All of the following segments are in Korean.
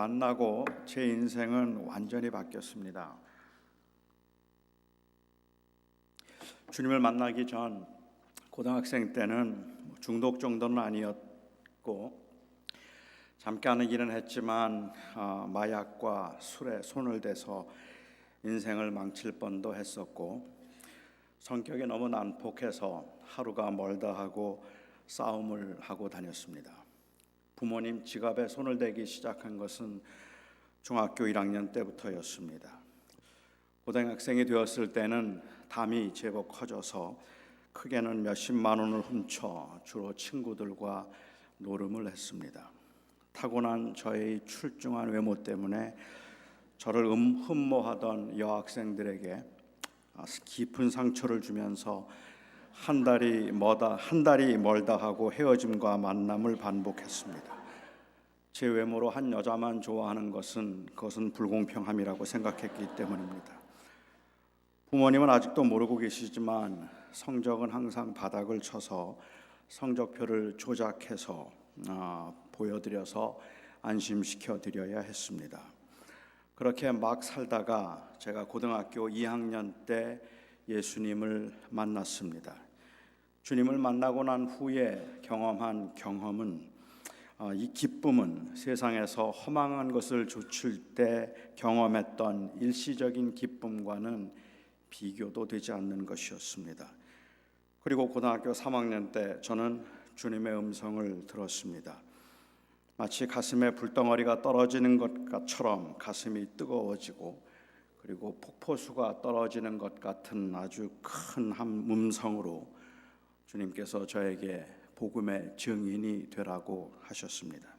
만나고 제 인생은 완전히 바뀌었습니다. 주님을 만나기 전 고등학생 때는 중독 정도는 아니었고 잠깐 하기는 했지만 마약과 술에 손을 대서 인생을 망칠 뻔도 했었고 성격이 너무 난폭해서 하루가 멀다 하고 싸움을 하고 다녔습니다. 부모님 지갑에 손을 대기 시작한 것은 중학교 1학년 때부터였습니다. 고등학생이 되었을 때는 담이 제법 커져서 크게는 몇십만 원을 훔쳐 주로 친구들과 노름을 했습니다. 타고난 저의 출중한 외모 때문에 저를 흠모하던 여학생들에게 깊은 상처를 주면서 한 달이 멀다 하고 헤어짐과 만남을 반복했습니다. 제 외모로 한 여자만 좋아하는 그것은 불공평함이라고 생각했기 때문입니다. 부모님은 아직도 모르고 계시지만 성적은 항상 바닥을 쳐서 성적표를 조작해서 보여드려서 안심시켜 드려야 했습니다. 그렇게 막 살다가 제가 고등학교 2학년 때 예수님을 만났습니다. 주님을 만나고 난 후에 경험한 경험은 이 기쁨은 세상에서 허망한 것을 좇을 때 경험했던 일시적인 기쁨과는 비교도 되지 않는 것이었습니다. 그리고 고등학교 3학년 때 저는 주님의 음성을 들었습니다. 마치 가슴에 불덩어리가 떨어지는 것처럼 가슴이 뜨거워지고 그리고 폭포수가 떨어지는 것 같은 아주 큰 한 음성으로 주님께서 저에게 복음의 증인이 되라고 하셨습니다.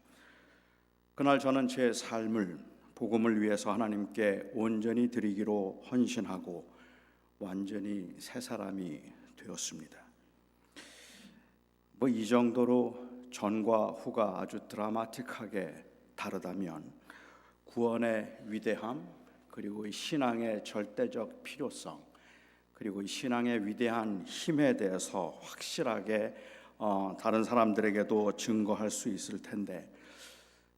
그날 저는 제 삶을 복음을 위해서 하나님께 온전히 드리기로 헌신하고 완전히 새 사람이 되었습니다. 이 정도로 전과 후가 아주 드라마틱하게 다르다면 구원의 위대함 그리고 이 신앙의 절대적 필요성 그리고 이 신앙의 위대한 힘에 대해서 확실하게 다른 사람들에게도 증거할 수 있을 텐데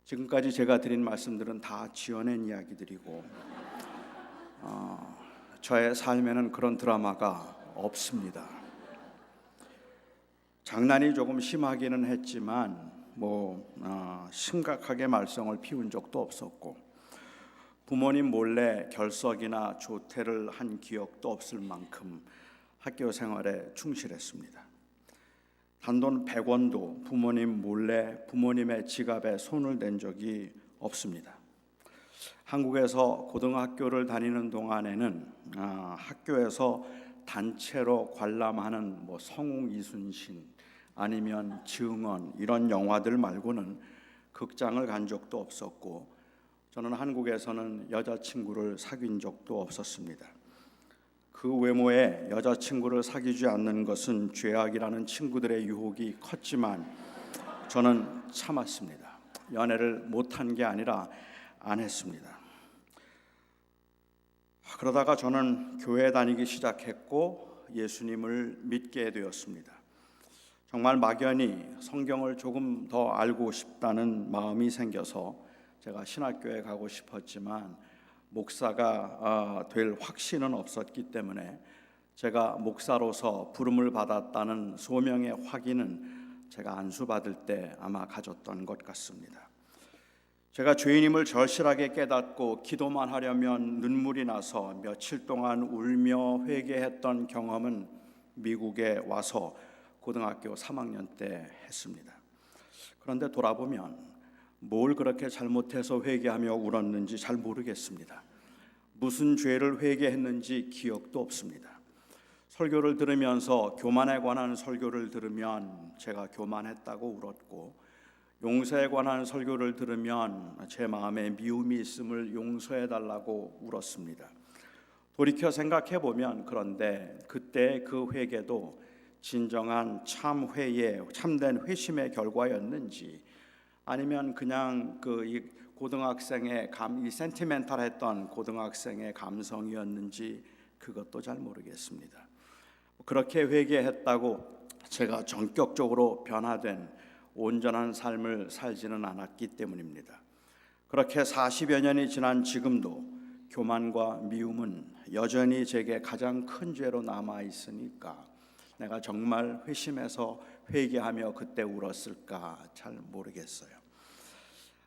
지금까지 제가 드린 말씀들은 다 지어낸 이야기들이고 저의 삶에는 그런 드라마가 없습니다. 장난이 조금 심하기는 했지만 심각하게 말썽을 피운 적도 없었고 부모님 몰래 결석이나 조퇴를 한 기억도 없을 만큼 학교 생활에 충실했습니다. 단돈 100원도 부모님 몰래 부모님의 지갑에 손을 댄 적이 없습니다. 한국에서 고등학교를 다니는 동안에는 학교에서 단체로 관람하는 성웅 이순신 아니면 증언 이런 영화들 말고는 극장을 간 적도 없었고 저는 한국에서는 여자친구를 사귄 적도 없었습니다. 그 외모에 여자친구를 사귀지 않는 것은 죄악이라는 친구들의 유혹이 컸지만 저는 참았습니다. 연애를 못한 게 아니라 안 했습니다. 그러다가 저는 교회 다니기 시작했고 예수님을 믿게 되었습니다. 정말 막연히 성경을 조금 더 알고 싶다는 마음이 생겨서 제가 신학교에 가고 싶었지만 목사가 될 확신은 없었기 때문에 제가 목사로서 부름을 받았다는 소명의 확인은 제가 안수받을 때 아마 가졌던 것 같습니다. 제가 죄인임을 절실하게 깨닫고 기도만 하려면 눈물이 나서 며칠 동안 울며 회개했던 경험은 미국에 와서 고등학교 3학년 때 했습니다. 그런데 돌아보면 뭘 그렇게 잘못해서 회개하며 울었는지 잘 모르겠습니다. 무슨 죄를 회개했는지 기억도 없습니다. 설교를 들으면서 교만에 관한 설교를 들으면 제가 교만했다고 울었고 용서에 관한 설교를 들으면 제 마음에 미움이 있음을 용서해달라고 울었습니다. 돌이켜 생각해보면 그런데 그때 그 회개도 진정한 참된 회심의 결과였는지 아니면 그냥 이 고등학생의 이 센티멘탈했던 고등학생의 감성이었는지 그것도 잘 모르겠습니다. 그렇게 회개했다고 제가 전격적으로 변화된 온전한 삶을 살지는 않았기 때문입니다. 그렇게 40여 년이 지난 지금도 교만과 미움은 여전히 제게 가장 큰 죄로 남아 있으니까 내가 정말 회심해서 회개하며 그때 울었을까 잘 모르겠어요.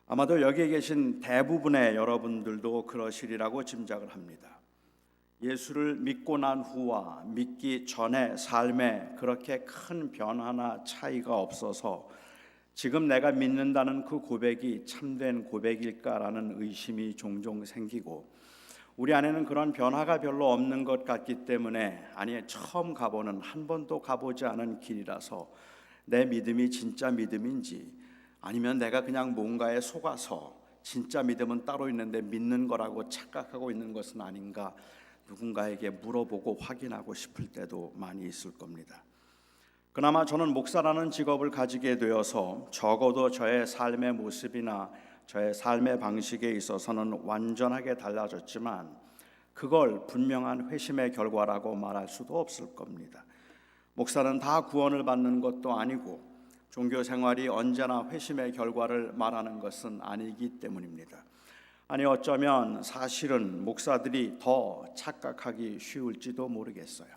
아마도 여기에 계신 대부분의 여러분들도 그러시리라고 짐작을 합니다. 예수를 믿고 난 후와 믿기 전의 삶에 그렇게 큰 변화나 차이가 없어서 지금 내가 믿는다는 그 고백이 참된 고백일까라는 의심이 종종 생기고, 우리 안에는 그런 변화가 별로 없는 것 같기 때문에, 아니 처음 가보는, 한 번도 가보지 않은 길이라서 내 믿음이 진짜 믿음인지, 아니면 내가 그냥 뭔가에 속아서 진짜 믿음은 따로 있는데 믿는 거라고 착각하고 있는 것은 아닌가, 누군가에게 물어보고 확인하고 싶을 때도 많이 있을 겁니다. 그나마 저는 목사라는 직업을 가지게 되어서 적어도 저의 삶의 모습이나 저의 삶의 방식에 있어서는 완전하게 달라졌지만, 그걸 분명한 회심의 결과라고 말할 수도 없을 겁니다. 목사는 다 구원을 받는 것도 아니고 종교 생활이 언제나 회심의 결과를 말하는 것은 아니기 때문입니다. 아니 어쩌면 사실은 목사들이 더 착각하기 쉬울지도 모르겠어요.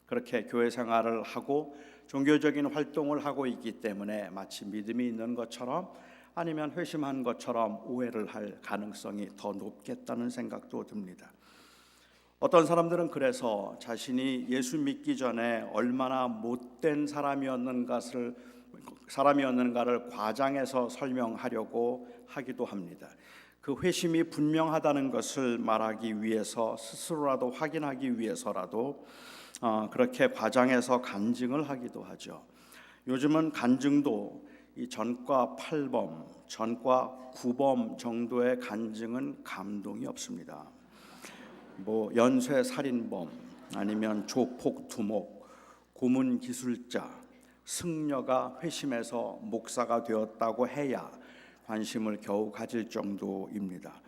그렇게 교회 생활을 하고 종교적인 활동을 하고 있기 때문에 마치 믿음이 있는 것처럼, 아니면 회심한 것처럼 오해를 할 가능성이 더 높겠다는 생각도 듭니다. 어떤 사람들은 그래서 자신이 예수 믿기 전에 얼마나 못된 사람이었는가를 과장해서 설명하려고 하기도 합니다. 그 회심이 분명하다는 것을 말하기 위해서, 스스로라도 확인하기 위해서라도 그렇게 과장해서 간증을 하기도 하죠. 요즘은 간증도 이 전과 8범, 전과 9범 정도의 간증은 감동이 없습니다. 연쇄 살인범, 아니면 조폭 두목, 고문 기술자, 승려가 회심해서 목사가 되었다고 해야 관심을 겨우 가질 정도입니다.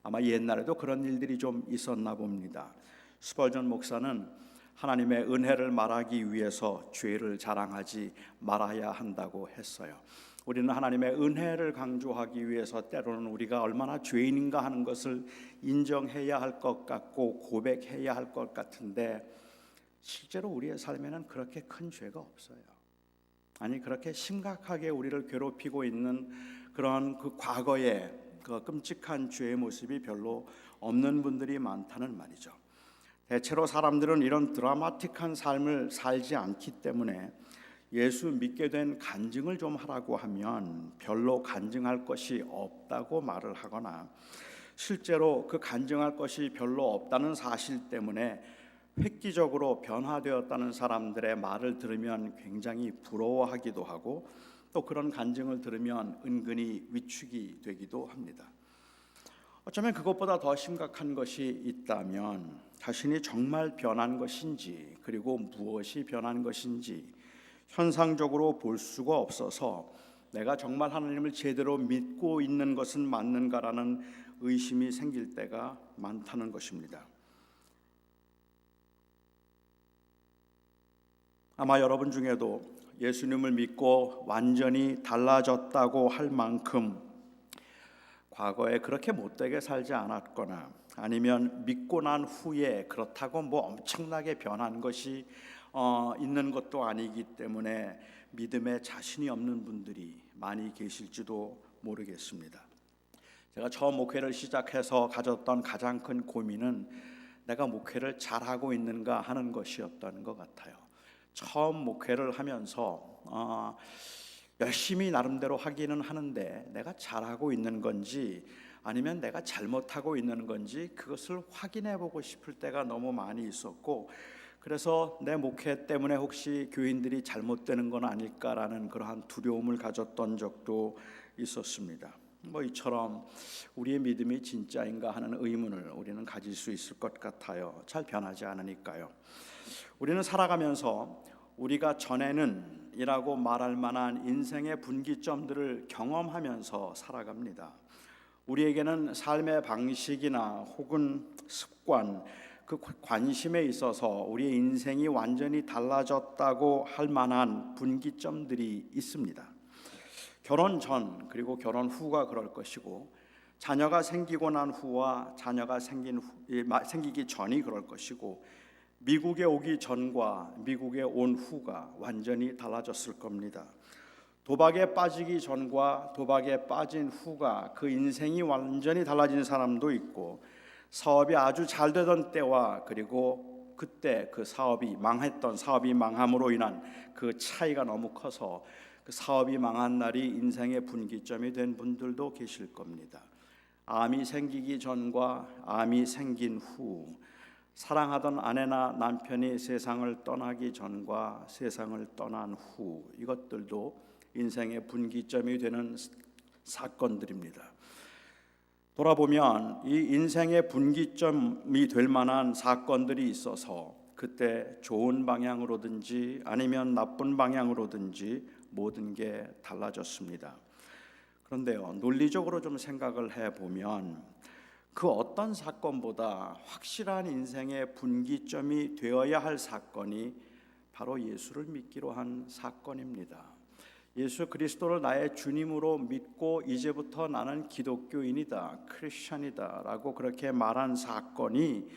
아마 옛날에도 그런 일들이 좀 있었나 봅니다. 스펄전 목사는 하나님의 은혜를 말하기 위해서 죄를 자랑하지 말아야 한다고 했어요. 우리는 하나님의 은혜를 강조하기 위해서 때로는 우리가 얼마나 죄인인가 하는 것을 인정해야 할 것 같고 고백해야 할 것 같은데, 실제로 우리의 삶에는 그렇게 큰 죄가 없어요. 아니 그렇게 심각하게 우리를 괴롭히고 있는 그런 그 과거의 그 끔찍한 죄의 모습이 별로 없는 분들이 많다는 말이죠. 대체로 사람들은 이런 드라마틱한 삶을 살지 않기 때문에 예수 믿게 된 간증을 좀 하라고 하면 별로 간증할 것이 없다고 말을 하거나, 실제로 그 간증할 것이 별로 없다는 사실 때문에 획기적으로 변화되었다는 사람들의 말을 들으면 굉장히 부러워하기도 하고, 또 그런 간증을 들으면 은근히 위축이 되기도 합니다. 어쩌면 그것보다 더 심각한 것이 있다면, 자신이 정말 변한 것인지, 그리고 무엇이 변한 것인지 현상적으로 볼 수가 없어서 내가 정말 하나님을 제대로 믿고 있는 것은 맞는가라는 의심이 생길 때가 많다는 것입니다. 아마 여러분 중에도 예수님을 믿고 완전히 달라졌다고 할 만큼 과거에 그렇게 못되게 살지 않았거나, 아니면 믿고 난 후에 그렇다고 엄청나게 변한 것이 있는 것도 아니기 때문에 믿음에 자신이 없는 분들이 많이 계실지도 모르겠습니다. 제가 처음 목회를 시작해서 가졌던 가장 큰 고민은 내가 목회를 잘하고 있는가 하는 것이었던 것 같아요. 처음 목회를 하면서 열심히 나름대로 하기는 하는데 내가 잘하고 있는 건지 아니면 내가 잘못하고 있는 건지 그것을 확인해 보고 싶을 때가 너무 많이 있었고, 그래서 내 목회 때문에 혹시 교인들이 잘못되는 건 아닐까라는 그러한 두려움을 가졌던 적도 있었습니다. 이처럼 우리의 믿음이 진짜인가 하는 의문을 우리는 가질 수 있을 것 같아요. 잘 변하지 않으니까요. 우리는 살아가면서 우리가 전에는 이라고 말할 만한 인생의 분기점들을 경험하면서 살아갑니다. 우리에게는 삶의 방식이나 혹은 습관, 그 관심에 있어서 우리의 인생이 완전히 달라졌다고 할 만한 분기점들이 있습니다. 결혼 전 그리고 결혼 후가 그럴 것이고, 자녀가 생기고 난 후와 자녀가 생기기 전이 그럴 것이고, 미국에 오기 전과 미국에 온 후가 완전히 달라졌을 겁니다. 도박에 빠지기 전과 도박에 빠진 후가 그 인생이 완전히 달라진 사람도 있고, 사업이 아주 잘 되던 때와 그리고 그때 그 사업이 망함으로 인한 그 차이가 너무 커서 그 사업이 망한 날이 인생의 분기점이 된 분들도 계실 겁니다. 암이 생기기 전과 암이 생긴 후, 사랑하던 아내나 남편이 세상을 떠나기 전과 세상을 떠난 후, 이것들도 인생의 분기점이 되는 사건들입니다. 돌아보면 이 인생의 분기점이 될 만한 사건들이 있어서 그때 좋은 방향으로든지 아니면 나쁜 방향으로든지 모든 게 달라졌습니다. 그런데요, 논리적으로 좀 생각을 해보면 그 어떤 사건보다 확실한 인생의 분기점이 되어야 할 사건이 바로 예수를 믿기로 한 사건입니다. 예수 그리스도를 나의 주님으로 믿고 이제부터 나는 기독교인이다, 크리스천이다 라고 그렇게 말한 사건이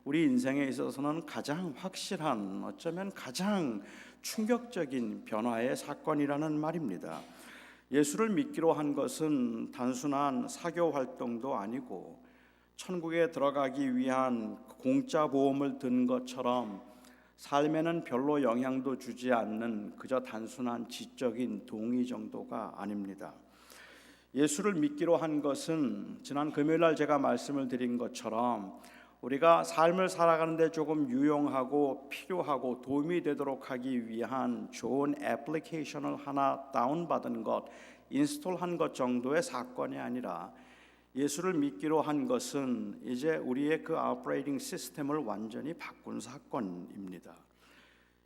우리 인생에 있어서는 가장 확실한, 어쩌면 가장 충격적인 변화의 사건이라는 말입니다. 예수를 믿기로 한 것은 단순한 사교 활동도 아니고 천국에 들어가기 위한 공짜 보험을 든 것처럼 삶에는 별로 영향도 주지 않는 그저 단순한 지적인 동의 정도가 아닙니다. 예수를 믿기로 한 것은 지난 금요일 날 제가 말씀을 드린 것처럼 우리가 삶을 살아가는데 조금 유용하고 필요하고 도움이 되도록 하기 위한 좋은 애플리케이션을 하나 다운받은 것, 인스톨한 것 정도의 사건이 아니라 예수를 믿기로 한 것은 이제 우리의 그 오퍼레이팅 시스템을 완전히 바꾼 사건입니다.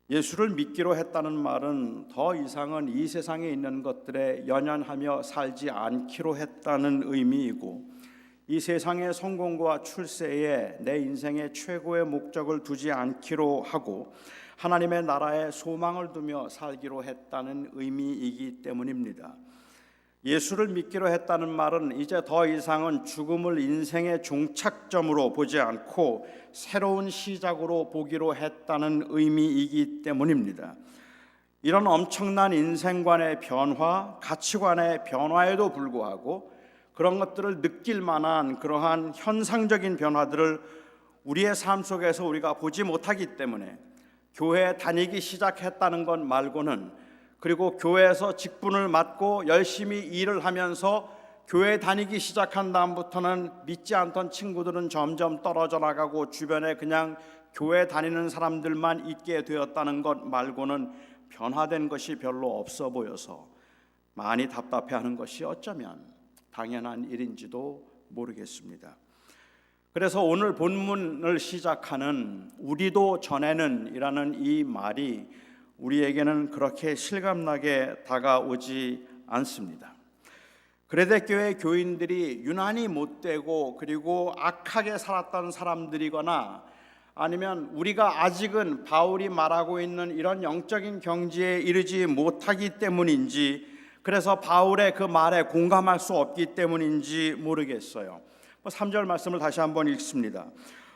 예수를 믿기로 했다는 말은 더 이상은 이 세상에 있는 것들에 연연하며 살지 않기로 했다는 의미이고, 이 세상의 성공과 출세에 내 인생의 최고의 목적을 두지 않기로 하고 하나님의 나라에 소망을 두며 살기로 했다는 의미이기 때문입니다. 예수를 믿기로 했다는 말은 이제 더 이상은 죽음을 인생의 종착점으로 보지 않고 새로운 시작으로 보기로 했다는 의미이기 때문입니다. 이런 엄청난 인생관의 변화, 가치관의 변화에도 불구하고 그런 것들을 느낄 만한 그러한 현상적인 변화들을 우리의 삶 속에서 우리가 보지 못하기 때문에 교회에 다니기 시작했다는 것 말고는, 그리고 교회에서 직분을 맡고 열심히 일을 하면서 교회 다니기 시작한 다음부터는 믿지 않던 친구들은 점점 떨어져 나가고 주변에 그냥 교회 다니는 사람들만 있게 되었다는 것 말고는 변화된 것이 별로 없어 보여서 많이 답답해하는 것이 어쩌면 당연한 일인지도 모르겠습니다. 그래서 오늘 본문을 시작하는 우리도 전에는 이라는 이 말이 우리에게는 그렇게 실감나게 다가오지 않습니다. 그레데교회 교인들이 유난히 못되고 그리고 악하게 살았던 사람들이거나 아니면 우리가 아직은 바울이 말하고 있는 이런 영적인 경지에 이르지 못하기 때문인지, 그래서 바울의 그 말에 공감할 수 없기 때문인지 모르겠어요. 3절 말씀을 다시 한번 읽습니다.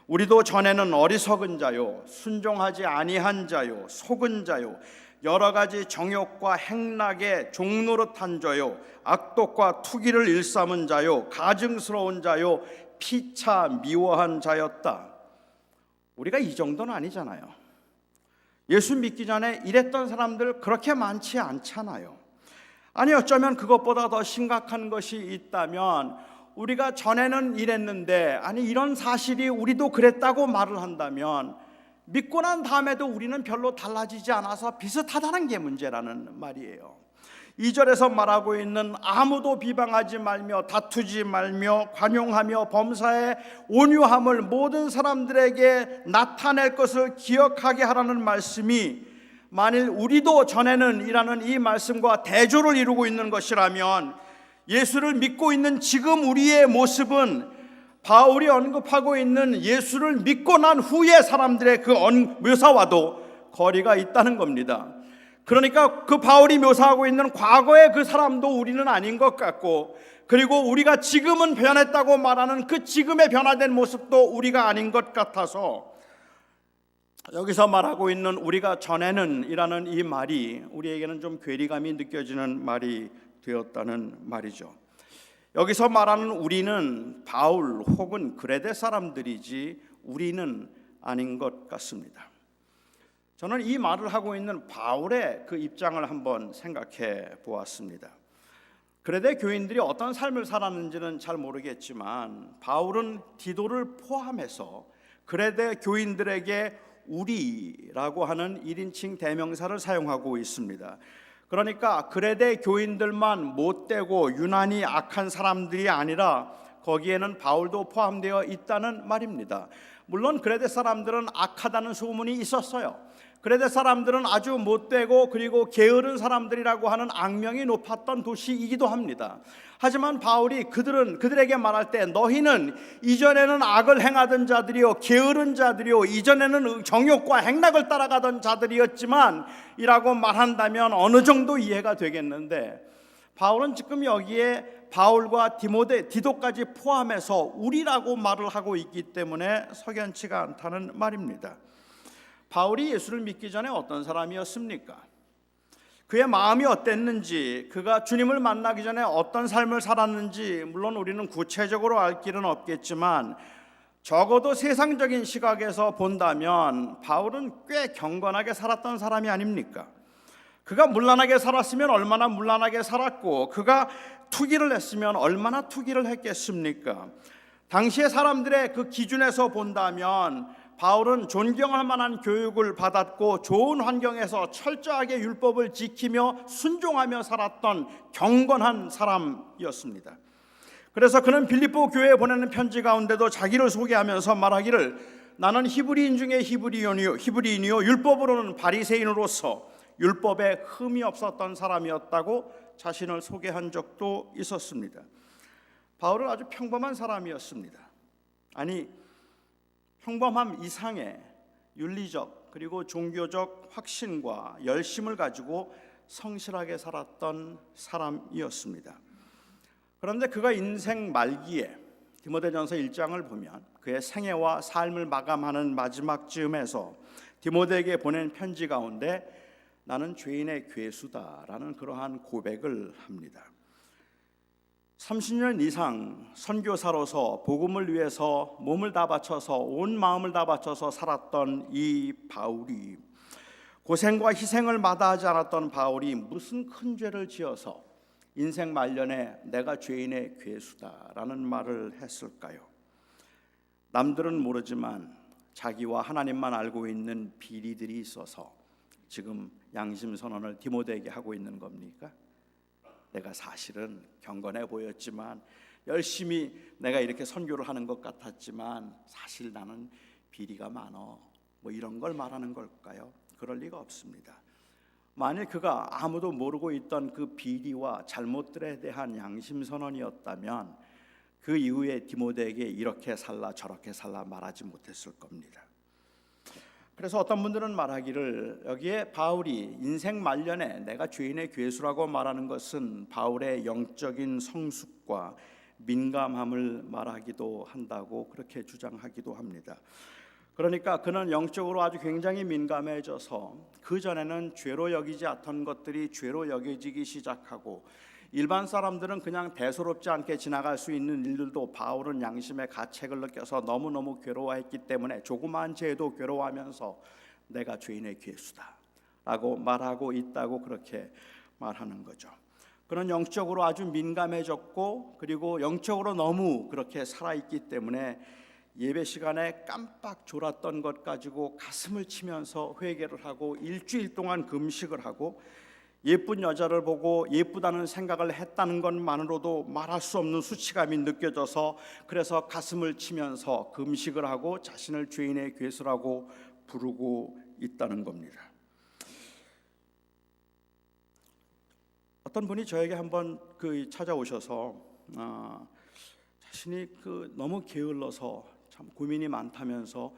우리도 전에는 어리석은 자요, 순종하지 아니한 자요, 속은 자요, 여러 가지 정욕과 행락에 종노릇한 자요, 악독과 투기를 일삼은 자요, 가증스러운 자요, 피차 미워한 자였다. 우리가 이 정도는 아니잖아요. 예수 믿기 전에 이랬던 사람들 그렇게 많지 않잖아요. 아니, 어쩌면 그것보다 더 심각한 것이 있다면 우리가 전에는 이랬는데, 아니 이런 사실이 우리도 그랬다고 말을 한다면 믿고 난 다음에도 우리는 별로 달라지지 않아서 비슷하다는 게 문제라는 말이에요. 2절에서 말하고 있는 아무도 비방하지 말며 다투지 말며 관용하며 범사에 온유함을 모든 사람들에게 나타낼 것을 기억하게 하라는 말씀이 만일 우리도 전에는 이라는 이 말씀과 대조를 이루고 있는 것이라면 예수를 믿고 있는 지금 우리의 모습은 바울이 언급하고 있는 예수를 믿고 난 후의 사람들의 그 묘사와도 거리가 있다는 겁니다. 그러니까 그 바울이 묘사하고 있는 과거의 그 사람도 우리는 아닌 것 같고, 그리고 우리가 지금은 변했다고 말하는 그 지금의 변화된 모습도 우리가 아닌 것 같아서, 여기서 말하고 있는 우리가 전에는 이라는 이 말이 우리에게는 좀 괴리감이 느껴지는 말이 되었다는 말이죠. 여기서 말하는 우리는 바울 혹은 그레데 사람들이지 우리는 아닌 것 같습니다. 저는 이 말을 하고 있는 바울의 그 입장을 한번 생각해 보았습니다. 그레데 교인들이 어떤 삶을 살았는지는 잘 모르겠지만 바울은 디도를 포함해서 그레데 교인들에게 우리라고 하는 1인칭 대명사를 사용하고 있습니다. 그러니까 그레데 교인들만 못되고 유난히 악한 사람들이 아니라 거기에는 바울도 포함되어 있다는 말입니다. 물론 그레데 사람들은 악하다는 소문이 있었어요. 그레데 사람들은 아주 못되고 그리고 게으른 사람들이라고 하는 악명이 높았던 도시이기도 합니다. 하지만 바울이 그들에게 말할 때 너희는 이전에는 악을 행하던 자들이요 게으른 자들이요 이전에는 정욕과 행락을 따라가던 자들이었지만 이라고 말한다면 어느 정도 이해가 되겠는데, 바울은 지금 여기에 바울과 디도까지 포함해서 우리라고 말을 하고 있기 때문에 석연치가 않다는 말입니다. 바울이 예수를 믿기 전에 어떤 사람이었습니까? 그의 마음이 어땠는지, 그가 주님을 만나기 전에 어떤 삶을 살았는지 물론 우리는 구체적으로 알 길은 없겠지만 적어도 세상적인 시각에서 본다면 바울은 꽤 경건하게 살았던 사람이 아닙니까? 그가 문란하게 살았으면 얼마나 문란하게 살았고, 그가 투기를 했으면 얼마나 투기를 했겠습니까? 당시의 사람들의 그 기준에서 본다면 바울은 존경할 만한 교육을 받았고 좋은 환경에서 철저하게 율법을 지키며 순종하며 살았던 경건한 사람이었습니다. 그래서 그는 빌립보 교회에 보내는 편지 가운데도 자기를 소개하면서 말하기를 나는 히브리인 중에 히브리인이요 율법으로는 바리새인으로서 율법에 흠이 없었던 사람이었다고 자신을 소개한 적도 있었습니다. 바울은 아주 평범한 사람이었습니다. 아니, 평범함 이상의 윤리적 그리고 종교적 확신과 열심을 가지고 성실하게 살았던 사람이었습니다. 그런데 그가 인생 말기에 디모데전서 1장을 보면 그의 생애와 삶을 마감하는 마지막 즈음에서 디모데에게 보낸 편지 가운데 나는 죄인의 괴수다라는 그러한 고백을 합니다. 30년 이상 선교사로서 복음을 위해서 몸을 다 바쳐서 온 마음을 다 바쳐서 살았던 이 바울이, 고생과 희생을 마다하지 않았던 바울이 무슨 큰 죄를 지어서 인생 말년에 내가 죄인의 괴수다라는 말을 했을까요? 남들은 모르지만 자기와 하나님만 알고 있는 비리들이 있어서 지금 양심선언을 디모데에게 하고 있는 겁니까? 내가 사실은 경건해 보였지만 열심히 내가 이렇게 선교를 하는 것 같았지만 사실 나는 비리가 많어, 뭐 이런 걸 말하는 걸까요? 그럴 리가 없습니다. 만일 그가 아무도 모르고 있던 그 비리와 잘못들에 대한 양심선언이었다면 그 이후에 디모데에게 이렇게 살라 저렇게 살라 말하지 못했을 겁니다. 그래서 어떤 분들은 말하기를 여기에 바울이 인생 말년에 내가 죄인의 괴수라고 말하는 것은 바울의 영적인 성숙과 민감함을 말하기도 한다고 그렇게 주장하기도 합니다. 그러니까 그는 영적으로 아주 굉장히 민감해져서 그전에는 죄로 여기지 않던 것들이 죄로 여겨지기 시작하고, 일반 사람들은 그냥 대수롭지 않게 지나갈 수 있는 일들도 바울은 양심의 가책을 느껴서 너무너무 괴로워했기 때문에 조그마한 죄도 괴로워하면서 내가 죄인의 괴수다 라고 말하고 있다고 그렇게 말하는 거죠. 그는 영적으로 아주 민감해졌고, 그리고 영적으로 너무 그렇게 살아있기 때문에 예배 시간에 깜빡 졸았던 것 가지고 가슴을 치면서 회개를 하고 일주일 동안 금식을 하고, 예쁜 여자를 보고 예쁘다는 생각을 했다는 것만으로도 말할 수 없는 수치감이 느껴져서 그래서 가슴을 치면서 금식을 하고 자신을 죄인의 괴수라고 부르고 있다는 겁니다. 어떤 분이 저에게 한번 찾아오셔서 자신이 너무 게을러서 참 고민이 많다면서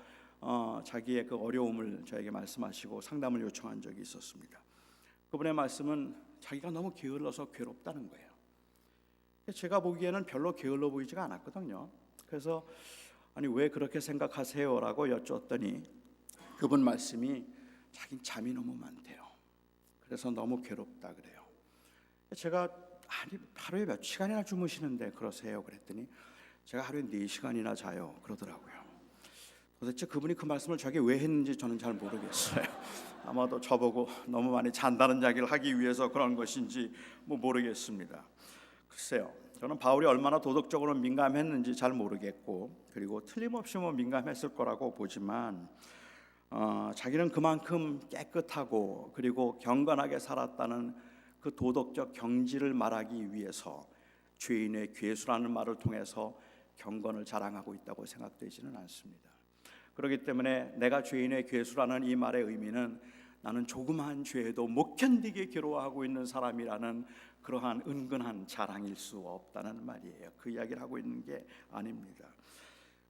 자기의 그 어려움을 저에게 말씀하시고 상담을 요청한 적이 있었습니다. 그분의 말씀은 자기가 너무 게을러서 괴롭다는 거예요. 제가 보기에는 별로 게을러 보이지가 않았거든요. 그래서 아니 왜 그렇게 생각하세요? 라고 여쭈었더니 그분 말씀이 자긴 잠이 너무 많대요. 그래서 너무 괴롭다 그래요. 제가 아니 하루에 몇 시간이나 주무시는데 그러세요? 그랬더니 제가 하루에 4시간이나 자요 그러더라고요. 도대체 그분이 그 말씀을 저에게 왜 했는지 저는 잘 모르겠어요. 아마도 저보고 너무 많이 잔다는 이야기를 하기 위해서 그런 것인지 모르겠습니다. 글쎄요, 저는 바울이 얼마나 도덕적으로 민감했는지 잘 모르겠고, 그리고 틀림없이 민감했을 거라고 보지만 자기는 그만큼 깨끗하고 그리고 경건하게 살았다는 그 도덕적 경지를 말하기 위해서 죄인의 괴수라는 말을 통해서 경건을 자랑하고 있다고 생각되지는 않습니다. 그렇기 때문에 내가 죄인의 괴수라는 이 말의 의미는 나는 조그마한 죄에도 못 견디게 괴로워하고 있는 사람이라는 그러한 은근한 자랑일 수 없다는 말이에요. 그 이야기를 하고 있는 게 아닙니다.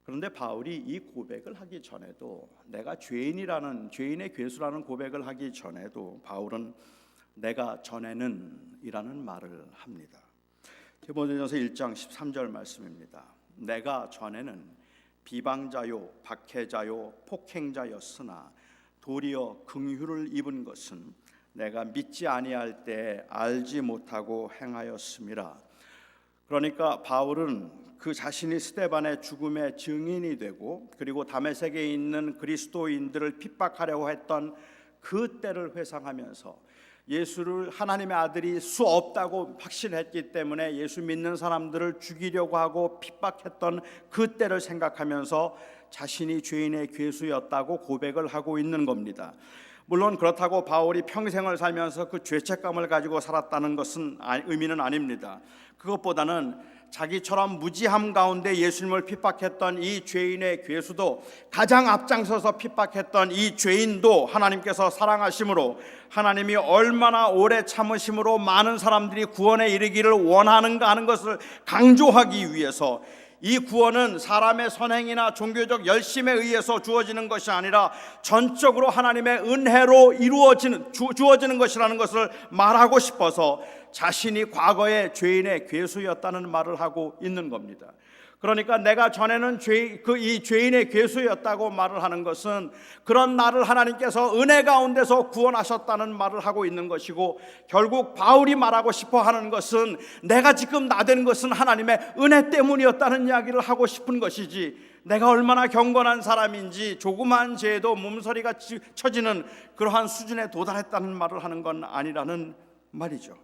그런데 바울이 이 고백을 하기 전에도, 내가 죄인의 괴수라는 고백을 하기 전에도 바울은 내가 전에는 이라는 말을 합니다. 디모데전서 1장 13절 말씀입니다. 내가 전에는 비방자요 박해자요 폭행자였으나 도리어 긍휼을 입은 것은 내가 믿지 아니할 때 알지 못하고 행하였음이라. 그러니까 바울은 그 자신이 스데반의 죽음의 증인이 되고 그리고 다메섹에 있는 그리스도인들을 핍박하려고 했던 그 때를 회상하면서 예수를 하나님의 아들이 수 없다고 확신했기 때문에 예수 믿는 사람들을 죽이려고 하고 핍박했던 그 때를 생각하면서 자신이 죄인의 괴수였다고 고백을 하고 있는 겁니다. 물론 그렇다고 바울이 평생을 살면서 그 죄책감을 가지고 살았다는 것은 의미는 아닙니다. 그것보다는 자기처럼 무지함 가운데 예수님을 핍박했던 이 죄인의 괴수도, 가장 앞장서서 핍박했던 이 죄인도 하나님께서 사랑하심으로, 하나님이 얼마나 오래 참으심으로 많은 사람들이 구원에 이르기를 원하는가 하는 것을 강조하기 위해서, 이 구원은 사람의 선행이나 종교적 열심에 의해서 주어지는 것이 아니라 전적으로 하나님의 은혜로 주어지는 것이라는 것을 말하고 싶어서 자신이 과거에 죄인의 괴수였다는 말을 하고 있는 겁니다. 그러니까 내가 전에는 이 죄인의 괴수였다고 말을 하는 것은 그런 나를 하나님께서 은혜 가운데서 구원하셨다는 말을 하고 있는 것이고, 결국 바울이 말하고 싶어 하는 것은 내가 지금 나된 것은 하나님의 은혜 때문이었다는 이야기를 하고 싶은 것이지, 내가 얼마나 경건한 사람인지 조그마한 죄에도 몸서리가 쳐지는 그러한 수준에 도달했다는 말을 하는 건 아니라는 말이죠.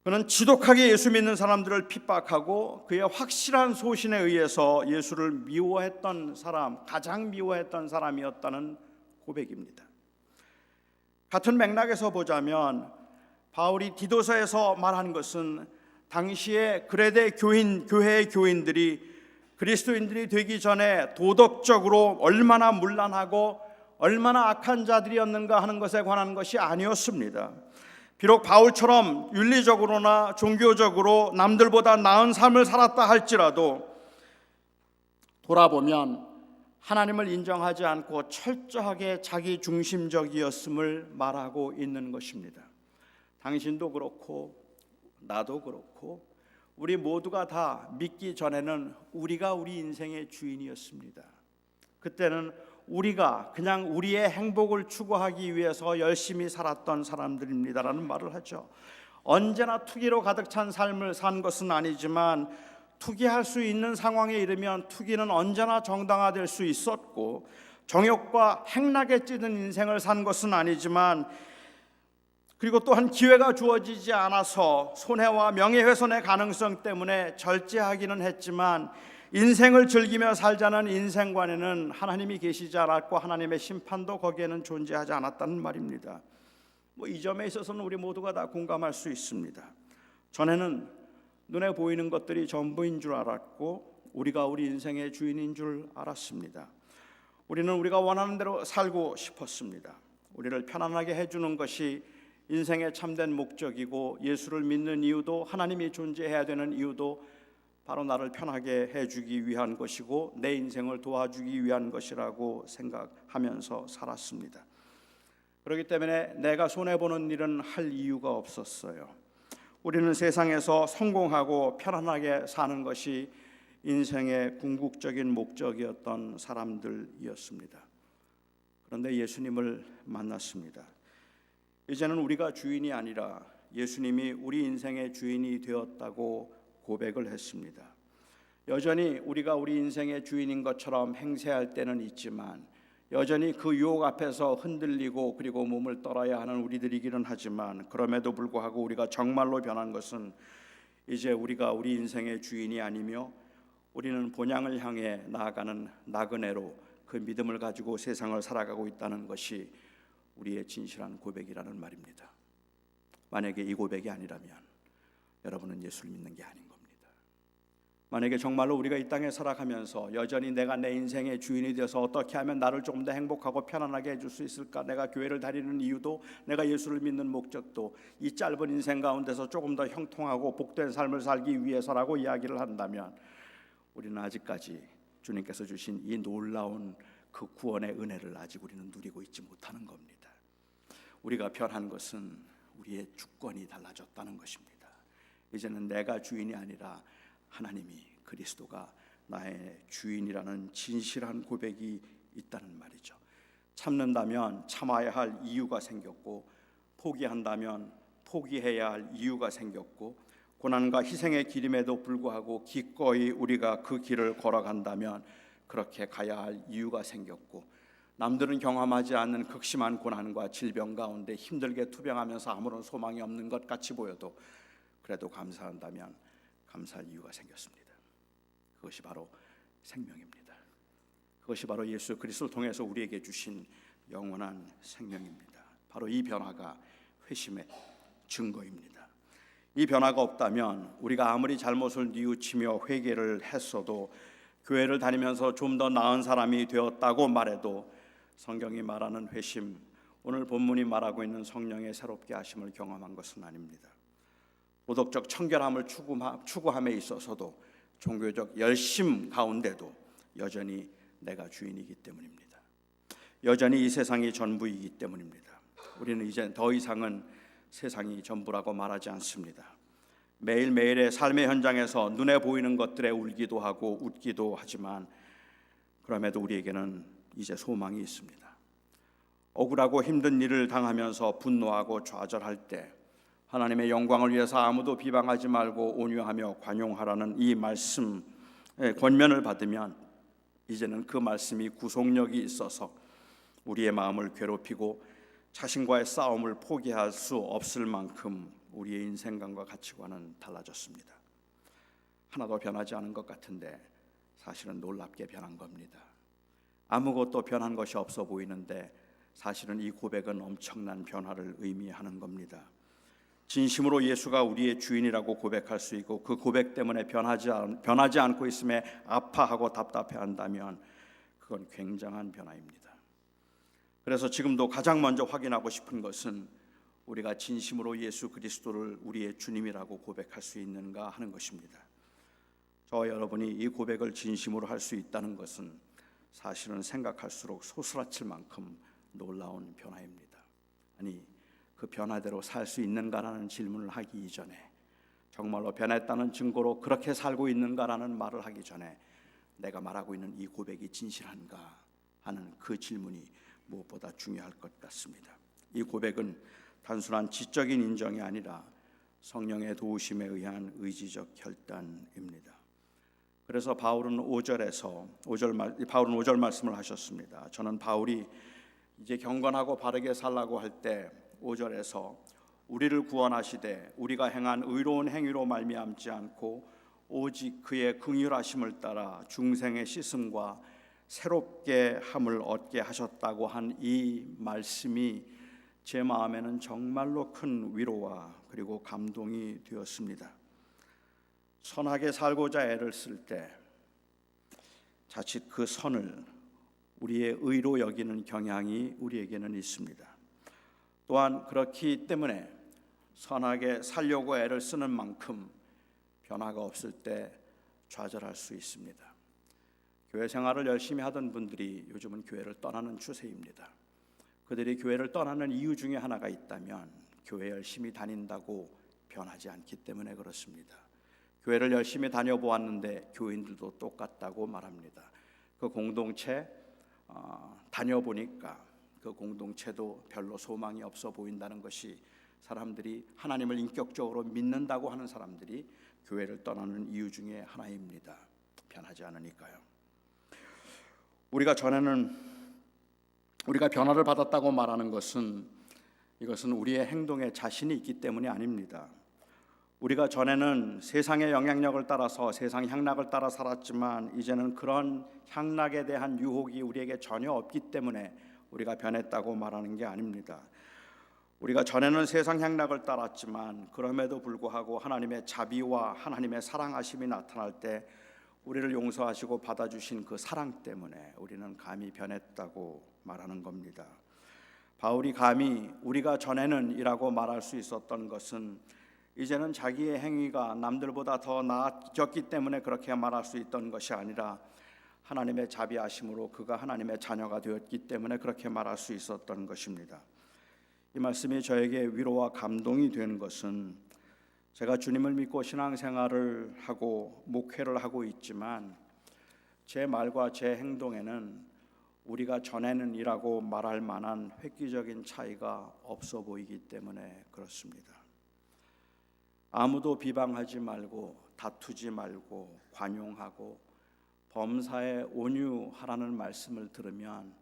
그는 지독하게 예수 믿는 사람들을 핍박하고 그의 확실한 소신에 의해서 예수를 미워했던 사람, 가장 미워했던 사람이었다는 고백입니다. 같은 맥락에서 보자면 바울이 디도서에서 말한 것은 당시에 그레데 교회의 교인들이 그리스도인들이 되기 전에 도덕적으로 얼마나 문란하고 얼마나 악한 자들이었는가 하는 것에 관한 것이 아니었습니다. 비록 바울처럼 윤리적으로나 종교적으로 남들보다 나은 삶을 살았다 할지라도 돌아보면 하나님을 인정하지 않고 철저하게 자기 중심적이었음을 말하고 있는 것입니다. 당신도 그렇고 나도 그렇고 우리 모두가 다 믿기 전에는 우리가 우리 인생의 주인이었습니다. 그때는 우리가 그냥 우리의 행복을 추구하기 위해서 열심히 살았던 사람들입니다라는 말을 하죠. 언제나 투기로 가득 찬 삶을 산 것은 아니지만 투기할 수 있는 상황에 이르면 투기는 언제나 정당화될 수 있었고, 정욕과 행락에 찌든 인생을 산 것은 아니지만, 그리고 또한 기회가 주어지지 않아서 손해와 명예훼손의 가능성 때문에 절제하기는 했지만 인생을 즐기며 살자는 인생관에는 하나님이 계시지 않았고 하나님의 심판도 거기에는 존재하지 않았다는 말입니다. 이 점에 있어서는 우리 모두가 다 공감할 수 있습니다. 전에는 눈에 보이는 것들이 전부인 줄 알았고 우리가 우리 인생의 주인인 줄 알았습니다. 우리는 우리가 원하는 대로 살고 싶었습니다. 우리를 편안하게 해주는 것이 인생의 참된 목적이고, 예수를 믿는 이유도, 하나님이 존재해야 되는 이유도 바로 나를 편하게 해주기 위한 것이고 내 인생을 도와주기 위한 것이라고 생각하면서 살았습니다. 그렇기 때문에 내가 손해보는 일은 할 이유가 없었어요. 우리는 세상에서 성공하고 편안하게 사는 것이 인생의 궁극적인 목적이었던 사람들이었습니다. 그런데 예수님을 만났습니다. 이제는 우리가 주인이 아니라 예수님이 우리 인생의 주인이 되었다고 고백을 했습니다. 여전히 우리가 우리 인생의 주인인 것처럼 행세할 때는 있지만 여전히 그 유혹 앞에서 흔들리고 그리고 몸을 떨어야 하는 우리들이기는 하지만 그럼에도 불구하고 우리가 정말로 변한 것은 이제 우리가 우리 인생의 주인이 아니며 우리는 본향을 향해 나아가는 나그네로 그 믿음을 가지고 세상을 살아가고 있다는 것이 우리의 진실한 고백이라는 말입니다. 만약에 이 고백이 아니라면 여러분은 예수를 믿는 게 아닌 겁니다. 만약에 정말로 우리가 이 땅에 살아가면서 여전히 내가 내 인생의 주인이 되어서 어떻게 하면 나를 조금 더 행복하고 편안하게 해줄 수 있을까, 내가 교회를 다니는 이유도, 내가 예수를 믿는 목적도 이 짧은 인생 가운데서 조금 더 형통하고 복된 삶을 살기 위해서라고 이야기를 한다면 우리는 아직까지 주님께서 주신 이 놀라운 그 구원의 은혜를 아직 우리는 누리고 있지 못하는 겁니다. 우리가 변한 것은 우리의 주권이 달라졌다는 것입니다. 이제는 내가 주인이 아니라 하나님이, 그리스도가 나의 주인이라는 진실한 고백이 있다는 말이죠. 참는다면 참아야 할 이유가 생겼고, 포기한다면 포기해야 할 이유가 생겼고, 고난과 희생의 길임에도 불구하고 기꺼이 우리가 그 길을 걸어간다면 그렇게 가야 할 이유가 생겼고, 남들은 경험하지 않는 극심한 고난과 질병 가운데 힘들게 투병하면서 아무런 소망이 없는 것 같이 보여도 그래도 감사한다면 감사할 이유가 생겼습니다. 그것이 바로 생명입니다. 그것이 바로 예수 그리스도를 통해서 우리에게 주신 영원한 생명입니다. 바로 이 변화가 회심의 증거입니다. 이 변화가 없다면 우리가 아무리 잘못을 뉘우치며 회개를 했어도, 교회를 다니면서 좀 더 나은 사람이 되었다고 말해도 성경이 말하는 회심, 오늘 본문이 말하고 있는 성령의 새롭게 하심을 경험한 것은 아닙니다. 도덕적 청결함을 추구함에 있어서도, 종교적 열심 가운데도 여전히 내가 주인이기 때문입니다. 여전히 이 세상이 전부이기 때문입니다. 우리는 이제 더 이상은 세상이 전부라고 말하지 않습니다. 매일매일의 삶의 현장에서 눈에 보이는 것들에 울기도 하고 웃기도 하지만 그럼에도 우리에게는 이제 소망이 있습니다. 억울하고 힘든 일을 당하면서 분노하고 좌절할 때 하나님의 영광을 위해서 아무도 비방하지 말고 온유하며 관용하라는 이 말씀의 권면을 받으면 이제는 그 말씀이 구속력이 있어서 우리의 마음을 괴롭히고 자신과의 싸움을 포기할 수 없을 만큼 우리의 인생관과 가치관은 달라졌습니다. 하나도 변하지 않은 것 같은데 사실은 놀랍게 변한 겁니다. 아무것도 변한 것이 없어 보이는데 사실은 이 고백은 엄청난 변화를 의미하는 겁니다. 진심으로 예수가 우리의 주인이라고 고백할 수 있고 그 고백 때문에 변하지 않고 있음에 아파하고 답답해한다면 그건 굉장한 변화입니다. 그래서 지금도 가장 먼저 확인하고 싶은 것은 우리가 진심으로 예수 그리스도를 우리의 주님이라고 고백할 수 있는가 하는 것입니다. 저와 여러분이 이 고백을 진심으로 할 수 있다는 것은 사실은 생각할수록 소스라칠 만큼 놀라운 변화입니다. 아니, 그 변화대로 살 수 있는가라는 질문을 하기 이전에, 정말로 변했다는 증거로 그렇게 살고 있는가라는 말을 하기 전에 내가 말하고 있는 이 고백이 진실한가 하는 그 질문이 무엇보다 중요할 것 같습니다. 이 고백은 단순한 지적인 인정이 아니라 성령의 도우심에 의한 의지적 결단입니다. 그래서 바울은 5절 말씀을 하셨습니다. 저는 바울이 이제 경건하고 바르게 살라고 할 때 5절에서 우리를 구원하시되 우리가 행한 의로운 행위로 말미암지 않고 오직 그의 긍휼하심을 따라 중생의 씻음과 새롭게 함을 얻게 하셨다고 한 이 말씀이 제 마음에는 정말로 큰 위로와 그리고 감동이 되었습니다. 선하게 살고자 애를 쓸 때 자칫 그 선을 우리의 의로 여기는 경향이 우리에게는 있습니다. 또한 그렇기 때문에 선하게 살려고 애를 쓰는 만큼 변화가 없을 때 좌절할 수 있습니다. 교회 생활을 열심히 하던 분들이 요즘은 교회를 떠나는 추세입니다. 그들이 교회를 떠나는 이유 중에 하나가 있다면 교회 열심히 다닌다고 변하지 않기 때문에 그렇습니다. 교회를 열심히 다녀보았는데 교인들도 똑같다고 말합니다. 그 공동체 다녀보니까 그 공동체도 별로 소망이 없어 보인다는 것이 사람들이 하나님을 인격적으로 믿는다고 하는 사람들이 교회를 떠나는 이유 중에 하나입니다. 변하지 않으니까요. 우리가 변화를 받았다고 말하는 것은 이것은 우리의 행동에 자신이 있기 때문이 아닙니다. 우리가 전에는 세상의 영향력을 따라서 세상 향락을 따라 살았지만 이제는 그런 향락에 대한 유혹이 우리에게 전혀 없기 때문에 우리가 변했다고 말하는 게 아닙니다. 우리가 전에는 세상 향락을 따랐지만 그럼에도 불구하고 하나님의 자비와 하나님의 사랑하심이 나타날 때 우리를 용서하시고 받아주신 그 사랑 때문에 우리는 감히 변했다고 말하는 겁니다. 바울이 감히 우리가 전에는 이라고 말할 수 있었던 것은 이제는 자기의 행위가 남들보다 더 나아졌기 때문에 그렇게 말할 수 있던 것이 아니라 하나님의 자비하심으로 그가 하나님의 자녀가 되었기 때문에 그렇게 말할 수 있었던 것입니다. 이 말씀이 저에게 위로와 감동이 된 것은 제가 주님을 믿고 신앙생활을 하고 목회를 하고 있지만 제 말과 제 행동에는 우리가 전에는 이라고 말할 만한 획기적인 차이가 없어 보이기 때문에 그렇습니다. 아무도 비방하지 말고 다투지 말고 관용하고 범사에 온유하라는 말씀을 들으면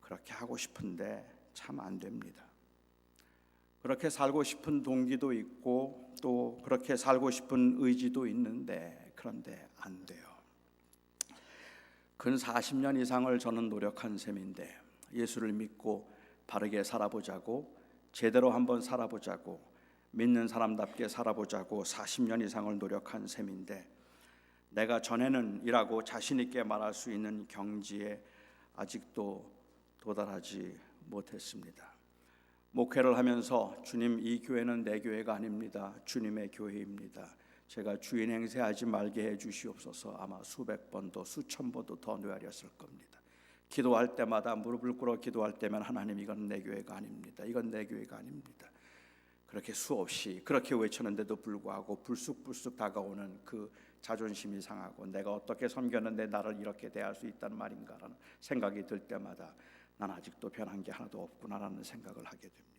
그렇게 하고 싶은데 참 안 됩니다. 그렇게 살고 싶은 동기도 있고 또 그렇게 살고 싶은 의지도 있는데 그런데 안 돼요. 근 40년 이상을 저는 노력한 셈인데 예수를 믿고 바르게 살아보자고 제대로 한번 살아보자고 믿는 사람답게 살아보자고 40년 이상을 노력한 셈인데 내가 전에는 이라고 자신 있게 말할 수 있는 경지에 아직도 도달하지 못했습니다. 목회를 하면서 주님, 이 교회는 내 교회가 아닙니다. 주님의 교회입니다. 제가 주인 행세하지 말게 해 주시옵소서. 아마 수백 번도 수천 번도 더 뇌하렸을 겁니다. 기도할 때마다 무릎을 꿇어 기도할 때면 하나님, 이건 내 교회가 아닙니다. 이건 내 교회가 아닙니다. 그렇게 수없이 그렇게 외쳤는데도 불구하고 불쑥불쑥 다가오는 그 자존심이 상하고 내가 어떻게 섬겼는데 나를 이렇게 대할 수 있다는 말인가라는 생각이 들 때마다 난 아직도 변한 게 하나도 없구나라는 생각을 하게 됩니다.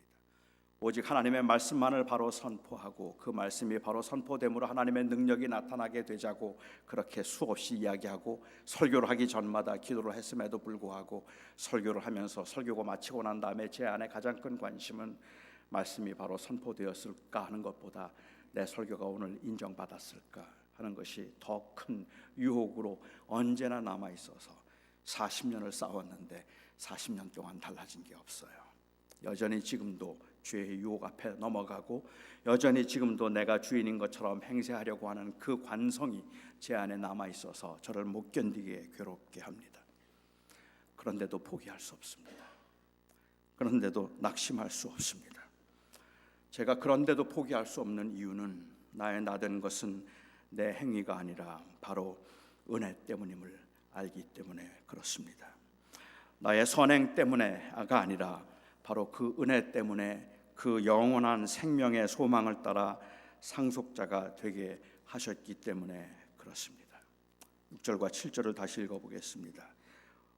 오직 하나님의 말씀만을 바로 선포하고 그 말씀이 바로 선포됨으로 하나님의 능력이 나타나게 되자고 그렇게 수없이 이야기하고 설교를 하기 전마다 기도를 했음에도 불구하고 설교를 하면서 설교가 마치고 난 다음에 제 안에 가장 큰 관심은 말씀이 바로 선포되었을까 하는 것보다 내 설교가 오늘 인정받았을까 하는 것이 더 큰 유혹으로 언제나 남아 있어서 40년을 싸웠는데 40년 동안 달라진 게 없어요. 여전히 지금도 죄의 유혹 앞에 넘어가고 여전히 지금도 내가 주인인 것처럼 행세하려고 하는 그 관성이 제 안에 남아 있어서 저를 못 견디게 괴롭게 합니다. 그런데도 포기할 수 없습니다. 그런데도 낙심할 수 없습니다. 제가 그런데도 포기할 수 없는 이유는 나의 나된 것은 내 행위가 아니라 바로 은혜 때문임을 알기 때문에 그렇습니다. 나의 선행 때문에가 아니라 바로 그 은혜 때문에 그 영원한 생명의 소망을 따라 상속자가 되게 하셨기 때문에 그렇습니다. 6절과 7절을 다시 읽어보겠습니다.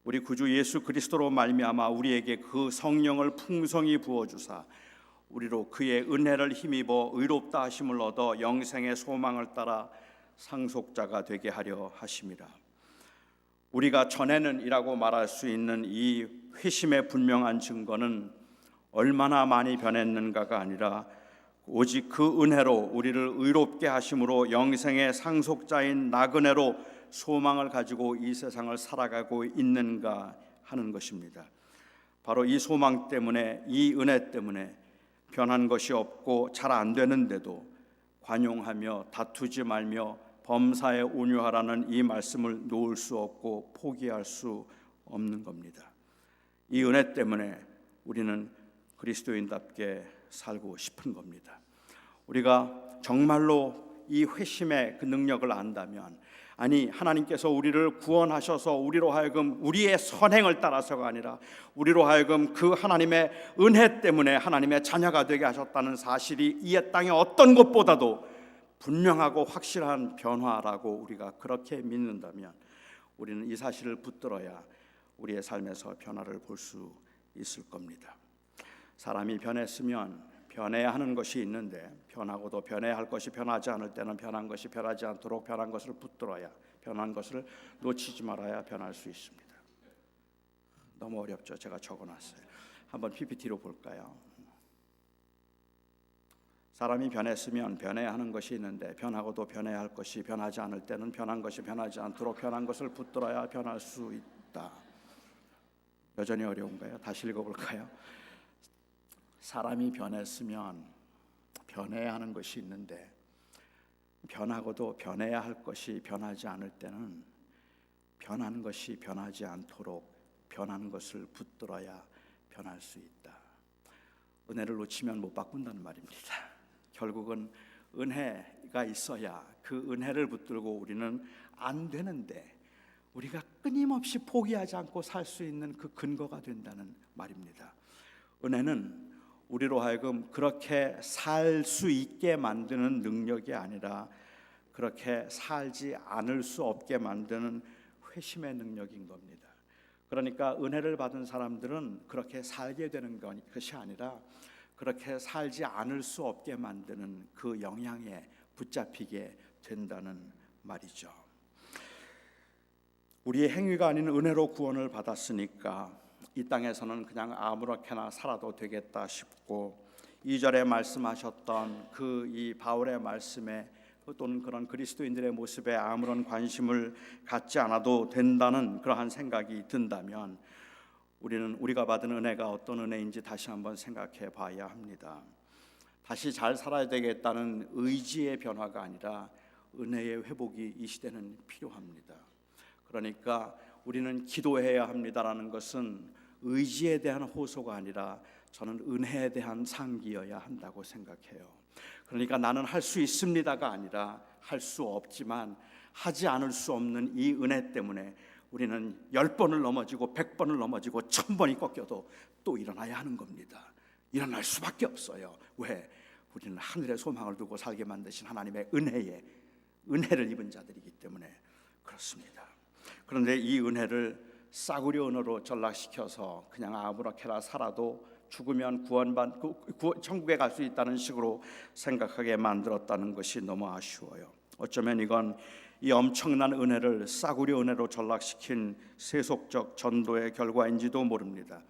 우리 구주 예수 그리스도로 말미암아 우리에게 그 성령을 풍성히 부어주사 우리로 그의 은혜를 힘입어 의롭다 하심을 얻어 영생의 소망을 따라 상속자가 되게 하려 하심이라. 우리가 전에는 이라고 말할 수 있는 이 회심의 분명한 증거는 얼마나 많이 변했는가가 아니라 오직 그 은혜로 우리를 의롭게 하심으로 영생의 상속자인 나그네로 소망을 가지고 이 세상을 살아가고 있는가 하는 것입니다. 바로 이 소망 때문에, 이 은혜 때문에 변한 것이 없고 잘 안 되는데도 관용하며 다투지 말며 범사에 온유하라는 이 말씀을 놓을 수 없고 포기할 수 없는 겁니다. 이 은혜 때문에 우리는 그리스도인답게 살고 싶은 겁니다. 우리가 정말로 이 회심의 그 능력을 안다면, 아니, 하나님께서 우리를 구원하셔서 우리로 하여금 우리의 선행을 따라서가 아니라 우리로 하여금 그 하나님의 은혜 때문에 하나님의 자녀가 되게 하셨다는 사실이 이 땅의 어떤 것보다도 분명하고 확실한 변화라고 우리가 그렇게 믿는다면 우리는 이 사실을 붙들어야 우리의 삶에서 변화를 볼 수 있을 겁니다. 사람이 변했으면 변해야 하는 것이 있는데 변하고도 변해야 할 것이 변하지 않을 때는 변한 것이 변하지 않도록 변한 것을 붙들어야, 변한 것을 놓치지 말아야 변할 수 있습니다. 너무 어렵죠? 제가 적어놨어요. 한번 PPT로 볼까요? 사람이 변했으면 변해야 하는 것이 있는데 변하고도 변해야 할 것이 변하지 않을 때는 변한 것이 변하지 않도록 변한 것을 붙들어야 변할 수 있다. 여전히 어려운가요? 다시 읽어볼까요? 사람이 변했으면 변해야 하는 것이 있는데 변하고도 변해야 할 것이 변하지 않을 때는 변한 것이 변하지 않도록 변한 것을 붙들어야 변할 수 있다. 은혜를 놓치면 못 바꾼다는 말입니다. 결국은 은혜가 있어야 그 은혜를 붙들고 우리는 안 되는데 우리가 끊임없이 포기하지 않고 살 수 있는 그 근거가 된다는 말입니다. 은혜는 우리로 하여금 그렇게 살 수 있게 만드는 능력이 아니라 그렇게 살지 않을 수 없게 만드는 회심의 능력인 겁니다. 그러니까 은혜를 받은 사람들은 그렇게 살게 되는 것이 아니라 그렇게 살지 않을 수 없게 만드는 그 영향에 붙잡히게 된다는 말이죠. 우리의 행위가 아닌 은혜로 구원을 받았으니까 이 땅에서는 그냥 아무렇게나 살아도 되겠다 싶고 2절에 말씀하셨던 그 이 바울의 말씀에 또는 그런 그리스도인들의 모습에 아무런 관심을 갖지 않아도 된다는 그러한 생각이 든다면 우리는 우리가 받은 은혜가 어떤 은혜인지 다시 한번 생각해 봐야 합니다. 다시 잘 살아야 되겠다는 의지의 변화가 아니라 은혜의 회복이 이 시대는 필요합니다. 그러니까 우리는 기도해야 합니다라는 것은 의지에 대한 호소가 아니라 저는 은혜에 대한 상기여야 한다고 생각해요. 그러니까 나는 할 수 있습니다가 아니라 할 수 없지만 하지 않을 수 없는 이 은혜 때문에 우리는 10번을 넘어지고 100번을 넘어지고 1000번이 꺾여도 또 일어나야 하는 겁니다. 일어날 수밖에 없어요. 왜? 우리는 하늘의 소망을 두고 살게 만드신 하나님의 은혜를 입은 자들이기 때문에 그렇습니다. 그런데 이 은혜를 싸구려 언어로 전락시켜서 그냥 아무렇게나 살아도 죽으면 천국에 갈 수 있다는 식으로 생각하게 만들었다는 것이 너무 아쉬워요. 어쩌면 이건 이 엄청난 은혜를 싸구려 은혜로 전락시킨 세속적 전도의 결과인지도 모릅니다.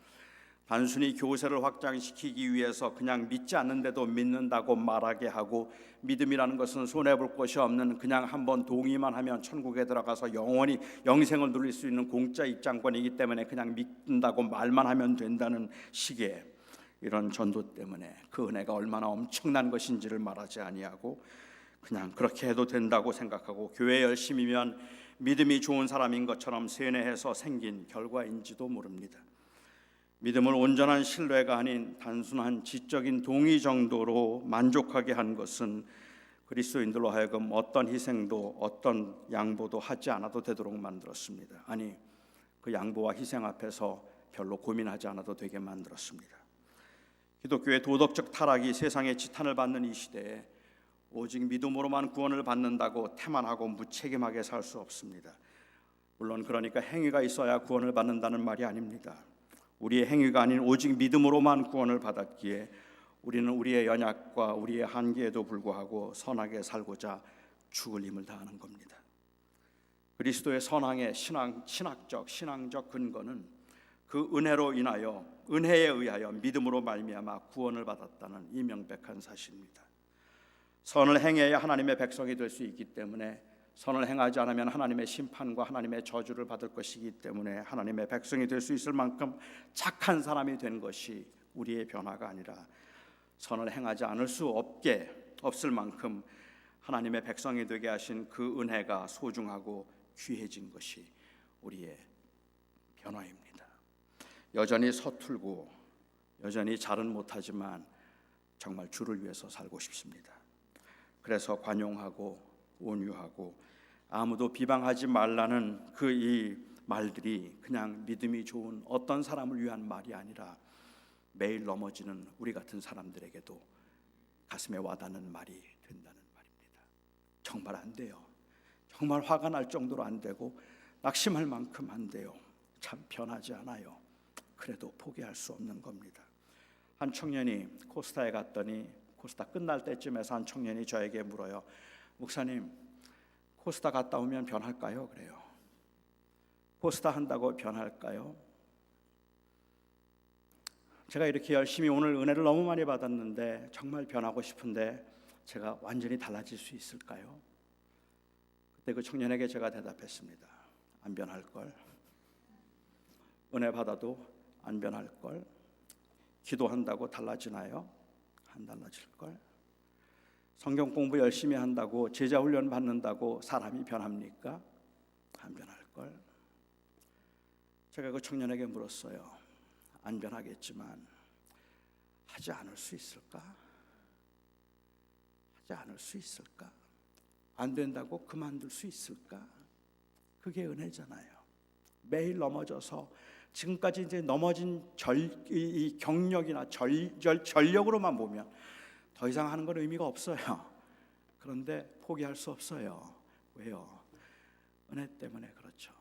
단순히 교세를 확장시키기 위해서 그냥 믿지 않는데도 믿는다고 말하게 하고 믿음이라는 것은 손해볼 것이 없는 그냥 한번 동의만 하면 천국에 들어가서 영원히 영생을 누릴 수 있는 공짜 입장권이기 때문에 그냥 믿는다고 말만 하면 된다는 식의 이런 전도 때문에 그 은혜가 얼마나 엄청난 것인지를 말하지 아니하고 그냥 그렇게 해도 된다고 생각하고 교회 열심이면 믿음이 좋은 사람인 것처럼 세뇌해서 생긴 결과인지도 모릅니다. 믿음을 온전한 신뢰가 아닌 단순한 지적인 동의 정도로 만족하게 한 것은 그리스도인들로 하여금 어떤 희생도 어떤 양보도 하지 않아도 되도록 만들었습니다. 아니, 그 양보와 희생 앞에서 별로 고민하지 않아도 되게 만들었습니다. 기독교의 도덕적 타락이 세상의 지탄을 받는 이 시대에 오직 믿음으로만 구원을 받는다고 태만하고 무책임하게 살 수 없습니다. 물론 그러니까 행위가 있어야 구원을 받는다는 말이 아닙니다. 우리의 행위가 아닌 오직 믿음으로만 구원을 받았기에 우리는 우리의 연약과 우리의 한계에도 불구하고 선하게 살고자 죽을 힘을 다하는 겁니다. 그리스도의 선항의 신앙적 근거는 그 은혜로 인하여 은혜에 의하여 믿음으로 말미암아 구원을 받았다는 이 명백한 사실입니다. 선을 행해야 하나님의 백성이 될 수 있기 때문에 선을 행하지 않으면 하나님의 심판과 하나님의 저주를 받을 것이기 때문에 하나님의 백성이 될 수 있을 만큼 착한 사람이 된 것이 우리의 변화가 아니라 선을 행하지 않을 수 없을 만큼 하나님의 백성이 되게 하신 그 은혜가 소중하고 귀해진 것이 우리의 변화입니다. 여전히 서툴고 여전히 잘은 못하지만 정말 주를 위해서 살고 싶습니다. 그래서 관용하고 온유하고 아무도 비방하지 말라는 그 이 말들이 그냥 믿음이 좋은 어떤 사람을 위한 말이 아니라 매일 넘어지는 우리 같은 사람들에게도 가슴에 와닿는 말이 된다는 말입니다. 정말 안 돼요. 정말 화가 날 정도로 안 되고 낙심할 만큼 안 돼요. 참 변하지 않아요. 그래도 포기할 수 없는 겁니다. 한 청년이 코스타에 갔더니 코스타 끝날 때쯤에서 한 청년이 저에게 물어요. 목사님, 코스타 갔다 오면 변할까요? 그래요. 코스타 한다고 변할까요? 제가 이렇게 열심히 오늘 은혜를 너무 많이 받았는데 정말 변하고 싶은데 제가 완전히 달라질 수 있을까요? 그때 그 청년에게 제가 대답했습니다. 안 변할걸. 은혜 받아도 안 변할걸. 기도한다고 달라지나요? 안 달라질걸. 성경 공부 열심히 한다고 제자 훈련 받는다고 사람이 변합니까? 안 변할걸. 제가 그 청년에게 물었어요. 안 변하겠지만 하지 않을 수 있을까? 하지 않을 수 있을까? 안 된다고 그만둘 수 있을까? 그게 은혜잖아요. 매일 넘어져서 지금까지 이제 넘어진 이 경력이나 전력으로만 보면 더 이상 하는 건 의미가 없어요. 그런데 포기할 수 없어요. 왜요? 은혜 때문에 그렇죠.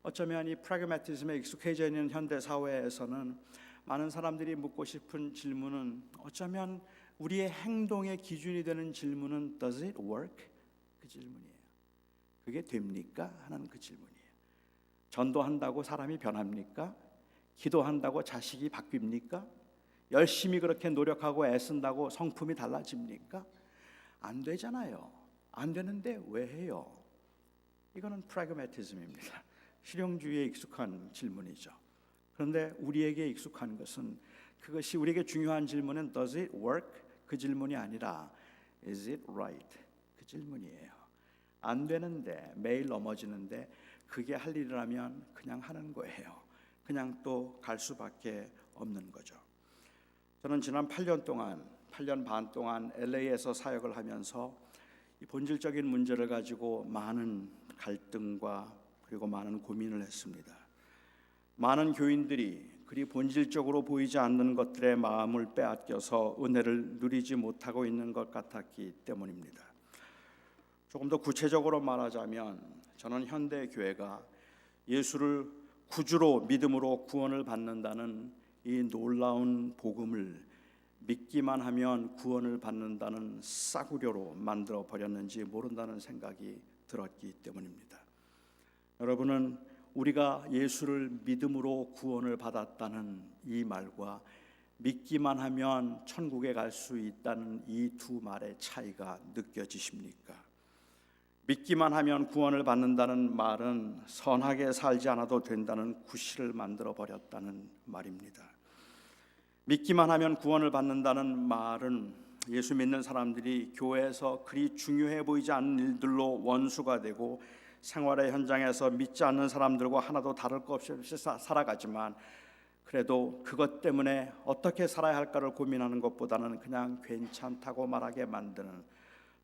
어쩌면 이 프라그마티즘에 익숙해져 있는 현대 사회에서는 많은 사람들이 묻고 싶은 질문은 어쩌면 우리의 행동의 기준이 되는 질문은 Does it work? 그 질문이에요. 그게 됩니까? 하는 그 질문이에요. 전도한다고 사람이 변합니까? 기도한다고 자식이 바뀝니까? 열심히 그렇게 노력하고 애쓴다고 성품이 달라집니까? 안 되잖아요. 안 되는데 왜 해요? 이거는 프라그마티즘입니다. 실용주의에 익숙한 질문이죠. 그런데 우리에게 익숙한 것은 그것이 우리에게 중요한 질문은 Does it work? 그 질문이 아니라 Is it right? 그 질문이에요. 안 되는데 매일 넘어지는데 그게 할 일이라면 그냥 하는 거예요. 그냥 또 갈 수밖에 없는 거죠. 저는 지난 8년 반 동안 LA에서 사역을 하면서 이 본질적인 문제를 가지고 많은 갈등과 그리고 많은 고민을 했습니다. 많은 교인들이 그리 본질적으로 보이지 않는 것들의 마음을 빼앗겨서 은혜를 누리지 못하고 있는 것 같았기 때문입니다. 조금 더 구체적으로 말하자면 저는 현대 교회가 예수를 구주로 믿음으로 구원을 받는다는 이 놀라운 복음을 믿기만 하면 구원을 받는다는 싸구려로 만들어 버렸는지 모른다는 생각이 들었기 때문입니다. 여러분은 우리가 예수를 믿음으로 구원을 받았다는 이 말과 믿기만 하면 천국에 갈 수 있다는 이 두 말의 차이가 느껴지십니까? 믿기만 하면 구원을 받는다는 말은 선하게 살지 않아도 된다는 구실을 만들어 버렸다는 말입니다. 믿기만 하면 구원을 받는다는 말은 예수 믿는 사람들이 교회에서 그리 중요해 보이지 않는 일들로 원수가 되고 생활의 현장에서 믿지 않는 사람들과 하나도 다를 것 없이 살아가지만 그래도 그것 때문에 어떻게 살아야 할까를 고민하는 것보다는 그냥 괜찮다고 말하게 만드는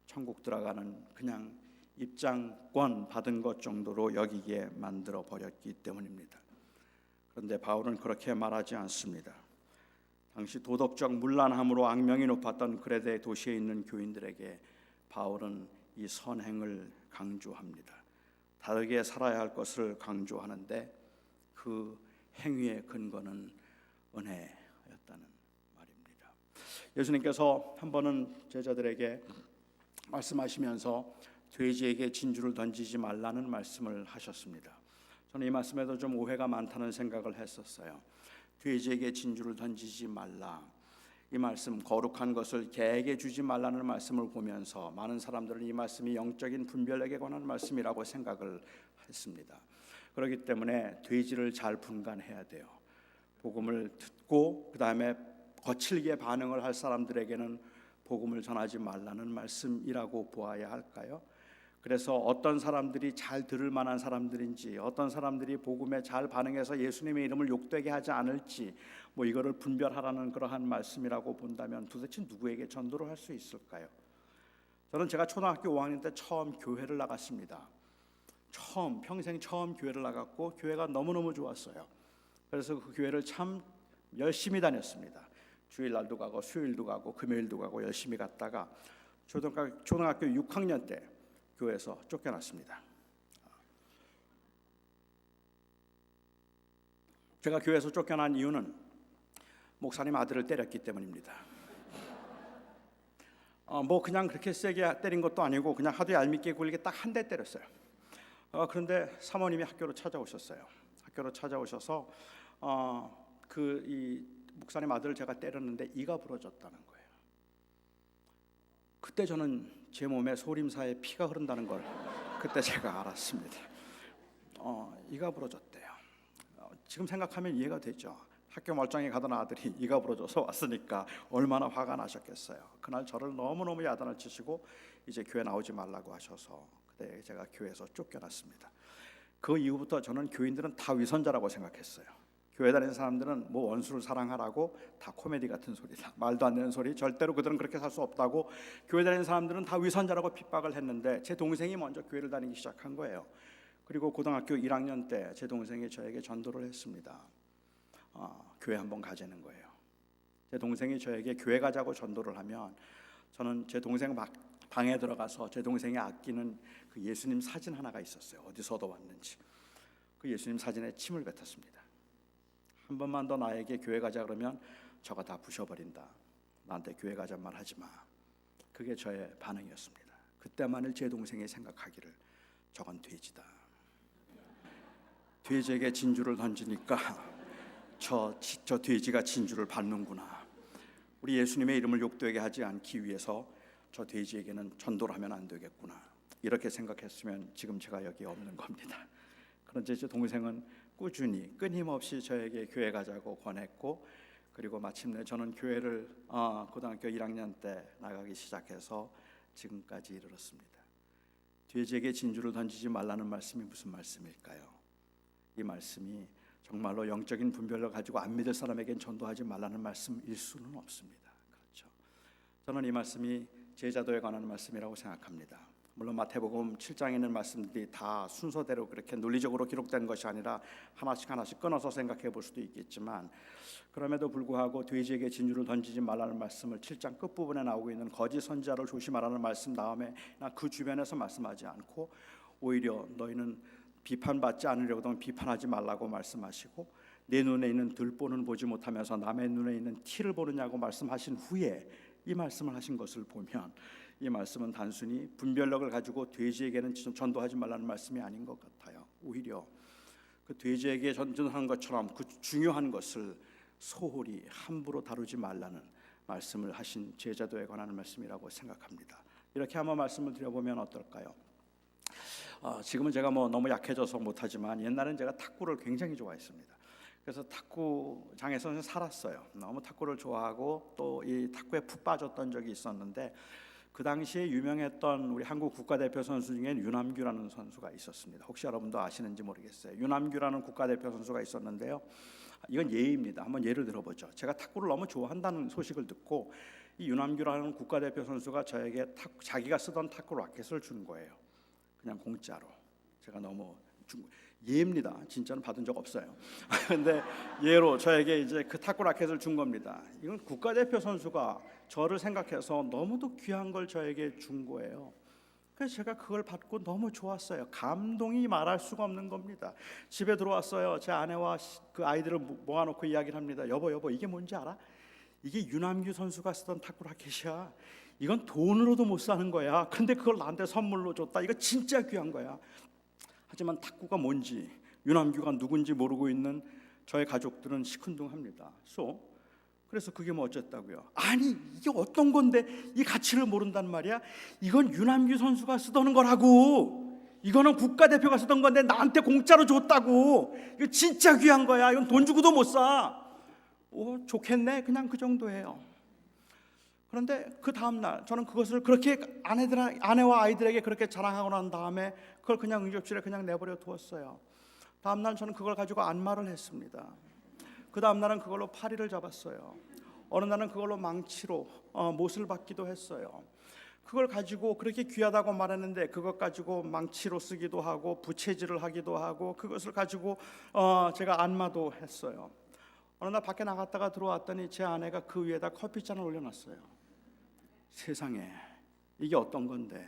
천국 들어가는 그냥 입장권 받은 것 정도로 여기게 만들어 버렸기 때문입니다. 그런데 바울은 그렇게 말하지 않습니다. 당시 도덕적 문란함으로 악명이 높았던 그레데 도시에 있는 교인들에게 바울은 이 선행을 강조합니다. 다르게 살아야 할 것을 강조하는데 그 행위의 근거는 은혜였다는 말입니다. 예수님께서 한 번은 제자들에게 말씀하시면서 돼지에게 진주를 던지지 말라는 말씀을 하셨습니다. 저는 이 말씀에도 좀 오해가 많다는 생각을 했었어요. 돼지에게 진주를 던지지 말라. 이 말씀 거룩한 것을 개에게 주지 말라는 말씀을 보면서 많은 사람들은 이 말씀이 영적인 분별력에 관한 말씀이라고 생각을 했습니다. 그렇기 때문에 돼지를 잘 분간해야 돼요. 복음을 듣고 그 다음에 거칠게 반응을 할 사람들에게는 복음을 전하지 말라는 말씀이라고 보아야 할까요? 그래서 어떤 사람들이 잘 들을 만한 사람들인지 어떤 사람들이 복음에 잘 반응해서 예수님의 이름을 욕되게 하지 않을지 이거를 분별하라는 그러한 말씀이라고 본다면 도대체 누구에게 전도를 할 수 있을까요? 저는 제가 초등학교 5학년 때 처음 교회를 나갔습니다. 평생 처음 교회를 나갔고 교회가 너무너무 좋았어요. 그래서 그 교회를 참 열심히 다녔습니다. 주일날도 가고 수요일도 가고 금요일도 가고 열심히 갔다가 초등학교 6학년 때 교회에서 쫓겨났습니다. 제가 교회에서 쫓겨난 이유는 목사님 아들을 때렸기 때문입니다. 뭐 그냥 그렇게 세게 때린 것도 아니고 그냥 하도 얄밉게 굴리게 딱 한 대 때렸어요. 그런데 사모님이 학교로 찾아오셨어요. 학교로 찾아오셔서 이 목사님 아들을 제가 때렸는데 이가 부러졌다는 거예요. 그때 저는 제 몸에 소림사에 피가 흐른다는 걸 그때 제가 알았습니다. 이가 부러졌대요. 지금 생각하면 이해가 되죠. 학교 멀쩡히 가던 아들이 이가 부러져서 왔으니까 얼마나 화가 나셨겠어요. 그날 저를 너무너무 야단을 치시고 이제 교회 나오지 말라고 하셔서 그때 제가 교회에서 쫓겨났습니다. 그 이후부터 저는 교인들은 다 위선자라고 생각했어요. 교회 다니는 사람들은 뭐 원수를 사랑하라고 다 코미디 같은 소리다, 말도 안 되는 소리, 절대로 그들은 그렇게 살 수 없다고 교회 다니는 사람들은 다 위선자라고 핍박을 했는데 제 동생이 먼저 교회를 다니기 시작한 거예요. 그리고 고등학교 1학년 때 제 동생이 저에게 전도를 했습니다. 교회 한번 가자는 거예요. 제 동생이 저에게 교회 가자고 전도를 하면 저는 제 동생 방에 들어가서 제 동생이 아끼는 그 예수님 사진 하나가 있었어요. 어디서 얻어왔는지. 그 예수님 사진에 침을 뱉었습니다. 한 번만 더 나에게 교회 가자 그러면 저가 다 부셔버린다. 나한테 교회 가자 말 하지 마. 그게 저의 반응이었습니다. 그때만을 제 동생이 생각하기를 저건 돼지다. 돼지에게 진주를 던지니까 저 돼지가 진주를 밟는구나. 우리 예수님의 이름을 욕되게 하지 않기 위해서 저 돼지에게는 전도를 하면 안 되겠구나. 이렇게 생각했으면 지금 제가 여기 없는 겁니다. 그런데 제 동생은 꾸준히 끊임없이 저에게 교회 가자고 권했고, 그리고 마침내 저는 교회를 고등학교 1학년 때 나가기 시작해서 지금까지 이르렀습니다. 돼지에게 진주를 던지지 말라는 말씀이 무슨 말씀일까요? 이 말씀이 정말로 영적인 분별을 가지고 안 믿을 사람에겐 전도하지 말라는 말씀일 수는 없습니다. 그렇죠? 저는 이 말씀이 제자도에 관한 말씀이라고 생각합니다. 물론 마태복음 7장에 있는 말씀들이 다 순서대로 그렇게 논리적으로 기록된 것이 아니라 하나씩 끊어서 생각해 볼 수도 있겠지만, 그럼에도 불구하고 돼지에게 진주를 던지지 말라는 말씀을 7장 끝부분에 나오고 있는 거짓 선지자를 조심하라는 말씀 다음에 그 주변에서 말씀하지 않고 오히려 너희는 비판받지 않으려거든 비판하지 말라고 말씀하시고, 내 눈에 있는 들보는 보지 못하면서 남의 눈에 있는 티를 보느냐고 말씀하신 후에 이 말씀을 하신 것을 보면 이 말씀은 단순히 분별력을 가지고 돼지에게는 전도하지 말라는 말씀이 아닌 것 같아요. 오히려 그 돼지에게 전도하는 것처럼 그 중요한 것을 소홀히 함부로 다루지 말라는 말씀을 하신 제자도에 관한 말씀이라고 생각합니다. 이렇게 한번 말씀을 드려보면 어떨까요? 지금은 제가 너무 약해져서 못하지만 옛날엔 제가 탁구를 굉장히 좋아했습니다. 그래서 탁구장에서 살았어요. 너무 탁구를 좋아하고 또 이 탁구에 푹 빠졌던 적이 있었는데, 그 당시에 유명했던 우리 한국 국가대표 선수 중에 유남규라는 선수가 있었습니다. 혹시 여러분도 아시는지 모르겠어요. 유남규라는 국가대표 선수가 있었는데요, 이건 예입니다. 한번 예를 들어보죠. 제가 탁구를 너무 좋아한다는 소식을 듣고 이 유남규라는 국가대표 선수가 저에게 자기가 쓰던 탁구 라켓을 준 거예요. 그냥 공짜로. 제가 너무 예입니다. 진짜는 받은 적 없어요. 근데 예로 저에게 이제 그 탁구 라켓을 준 겁니다. 이건 국가대표 선수가 저를 생각해서 너무도 귀한 걸 저에게 준 거예요. 그래서 제가 그걸 받고 너무 좋았어요. 감동이 말할 수가 없는 겁니다. 집에 들어왔어요. 제 아내와 그 아이들을 모아놓고 이야기를 합니다. 여보 이게 뭔지 알아? 이게 유남규 선수가 쓰던 탁구 라켓이야. 이건 돈으로도 못 사는 거야. 근데 그걸 나한테 선물로 줬다. 이거 진짜 귀한 거야. 하지만 탁구가 뭔지, 유남규가 누군지 모르고 있는 저의 가족들은 시큰둥합니다. 그래서 그게 뭐 어쨌다고요? 아니 이게 어떤 건데 이 가치를 모른단 말이야? 이건 유남규 선수가 쓰던 거라고. 이거는 국가대표가 쓰던 건데 나한테 공짜로 줬다고. 이거 진짜 귀한 거야. 이건 돈 주고도 못 사. 좋겠네. 그냥 그 정도예요. 그런데 그 다음날 저는 그것을 그렇게 아내와 아이들에게 그렇게 자랑하고 난 다음에 그걸 그냥 응접실에 그냥 내버려 두었어요. 다음날 저는 그걸 가지고 안마를 했습니다. 그 다음날은 그걸로 파리를 잡았어요. 어느 날은 그걸로 망치로 못을 박기도 했어요. 그걸 가지고 그렇게 귀하다고 말했는데 그것 가지고 망치로 쓰기도 하고 부채질을 하기도 하고 그것을 가지고 제가 안마도 했어요. 어느 날 밖에 나갔다가 들어왔더니 제 아내가 그 위에다 커피잔을 올려놨어요. 세상에, 이게 어떤 건데,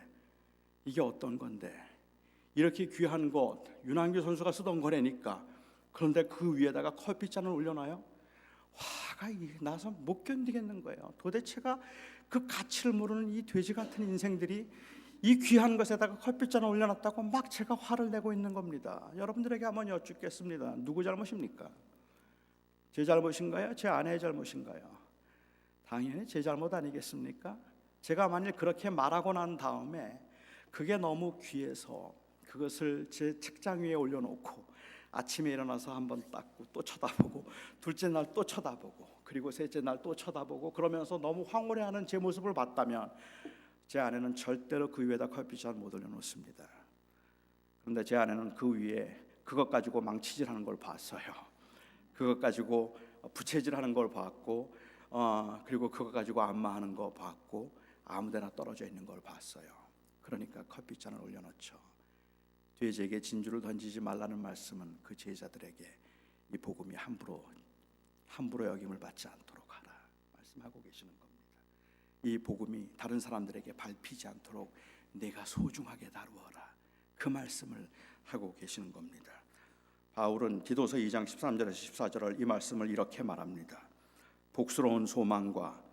이게 어떤 건데, 이렇게 귀한 것, 윤한규 선수가 쓰던 거라니까. 그런데 그 위에다가 커피잔을 올려놔요. 화가 나서 못 견디겠는 거예요. 도대체가 그 가치를 모르는 이 돼지 같은 인생들이 이 귀한 것에다가 커피잔을 올려놨다고 막 제가 화를 내고 있는 겁니다. 여러분들에게 한번 여쭙겠습니다. 누구 잘못입니까? 제 잘못인가요? 제 아내의 잘못인가요? 당연히 제 잘못 아니겠습니까? 제가 만일 그렇게 말하고 난 다음에 그게 너무 귀해서 그것을 제 책장 위에 올려놓고 아침에 일어나서 한번 닦고 또 쳐다보고 둘째 날 또 쳐다보고 그리고 셋째 날 또 쳐다보고 그러면서 너무 황홀해하는 제 모습을 봤다면 제 아내는 절대로 그 위에다 커피잔 못 올려놓습니다. 그런데 제 아내는 그 위에 그것 가지고 망치질하는 걸 봤어요. 그것 가지고 부채질하는 걸 봤고 그리고 그것 가지고 안마하는 거 봤고 아무데나 떨어져 있는 걸 봤어요. 그러니까 커피잔을 올려놓죠. 돼지에게 진주를 던지지 말라는 말씀은 그 제자들에게 이 복음이 함부로 여김을 받지 않도록 하라 말씀하고 계시는 겁니다. 이 복음이 다른 사람들에게 밟히지 않도록 내가 소중하게 다루어라 그 말씀을 하고 계시는 겁니다. 바울은 디도서 2장 13절에서 14절을 이 말씀을 이렇게 말합니다. 복스러운 소망과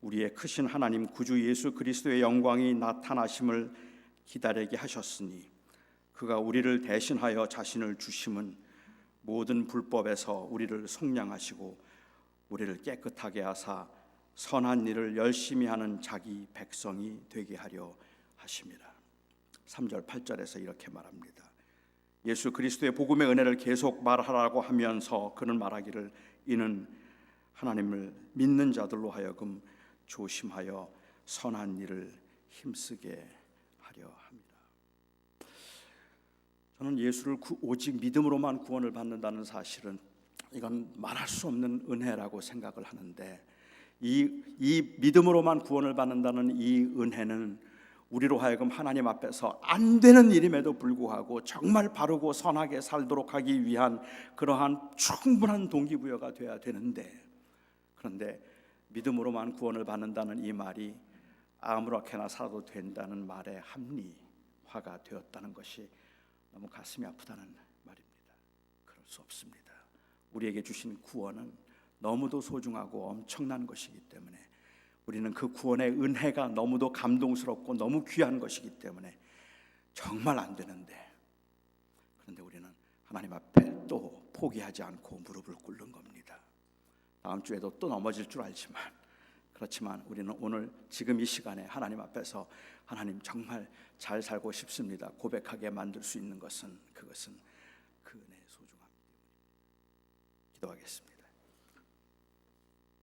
우리의 크신 하나님 구주 예수 그리스도의 영광이 나타나심을 기다리게 하셨으니 그가 우리를 대신하여 자신을 주심은 모든 불법에서 우리를 속량하시고 우리를 깨끗하게 하사 선한 일을 열심히 하는 자기 백성이 되게 하려 하심이라. 3절 8절에서 이렇게 말합니다. 예수 그리스도의 복음의 은혜를 계속 말하라고 하면서 그는 말하기를 이는 하나님을 믿는 자들로 하여금 조심하여 선한 일을 힘쓰게 하려 합니다. 저는 예수를 오직 믿음으로만 구원을 받는다는 사실은 이건 말할 수 없는 은혜라고 생각을 하는데 이 믿음으로만 구원을 받는다는 이 은혜는 우리로 하여금 하나님 앞에서 안 되는 일임에도 불구하고 정말 바르고 선하게 살도록 하기 위한 그러한 충분한 동기부여가 돼야 되는데 그런데 믿음으로만 구원을 받는다는 이 말이 아무렇게나 살아도 된다는 말에 합리화가 되었다는 것이 너무 가슴이 아프다는 말입니다. 그럴 수 없습니다. 우리에게 주신 구원은 너무도 소중하고 엄청난 것이기 때문에 우리는 그 구원의 은혜가 너무도 감동스럽고 너무 귀한 것이기 때문에 정말 안 되는데 그런데 우리는 하나님 앞에 또 포기하지 않고 무릎을 꿇는 겁니다. 다음 주에도 또 넘어질 줄 알지만 그렇지만 우리는 오늘 지금 이 시간에 하나님 앞에서 하나님 정말 잘 살고 싶습니다 고백하게 만들 수 있는 것은 그것은 그 은혜의 소중함 때문입니다. 기도하겠습니다.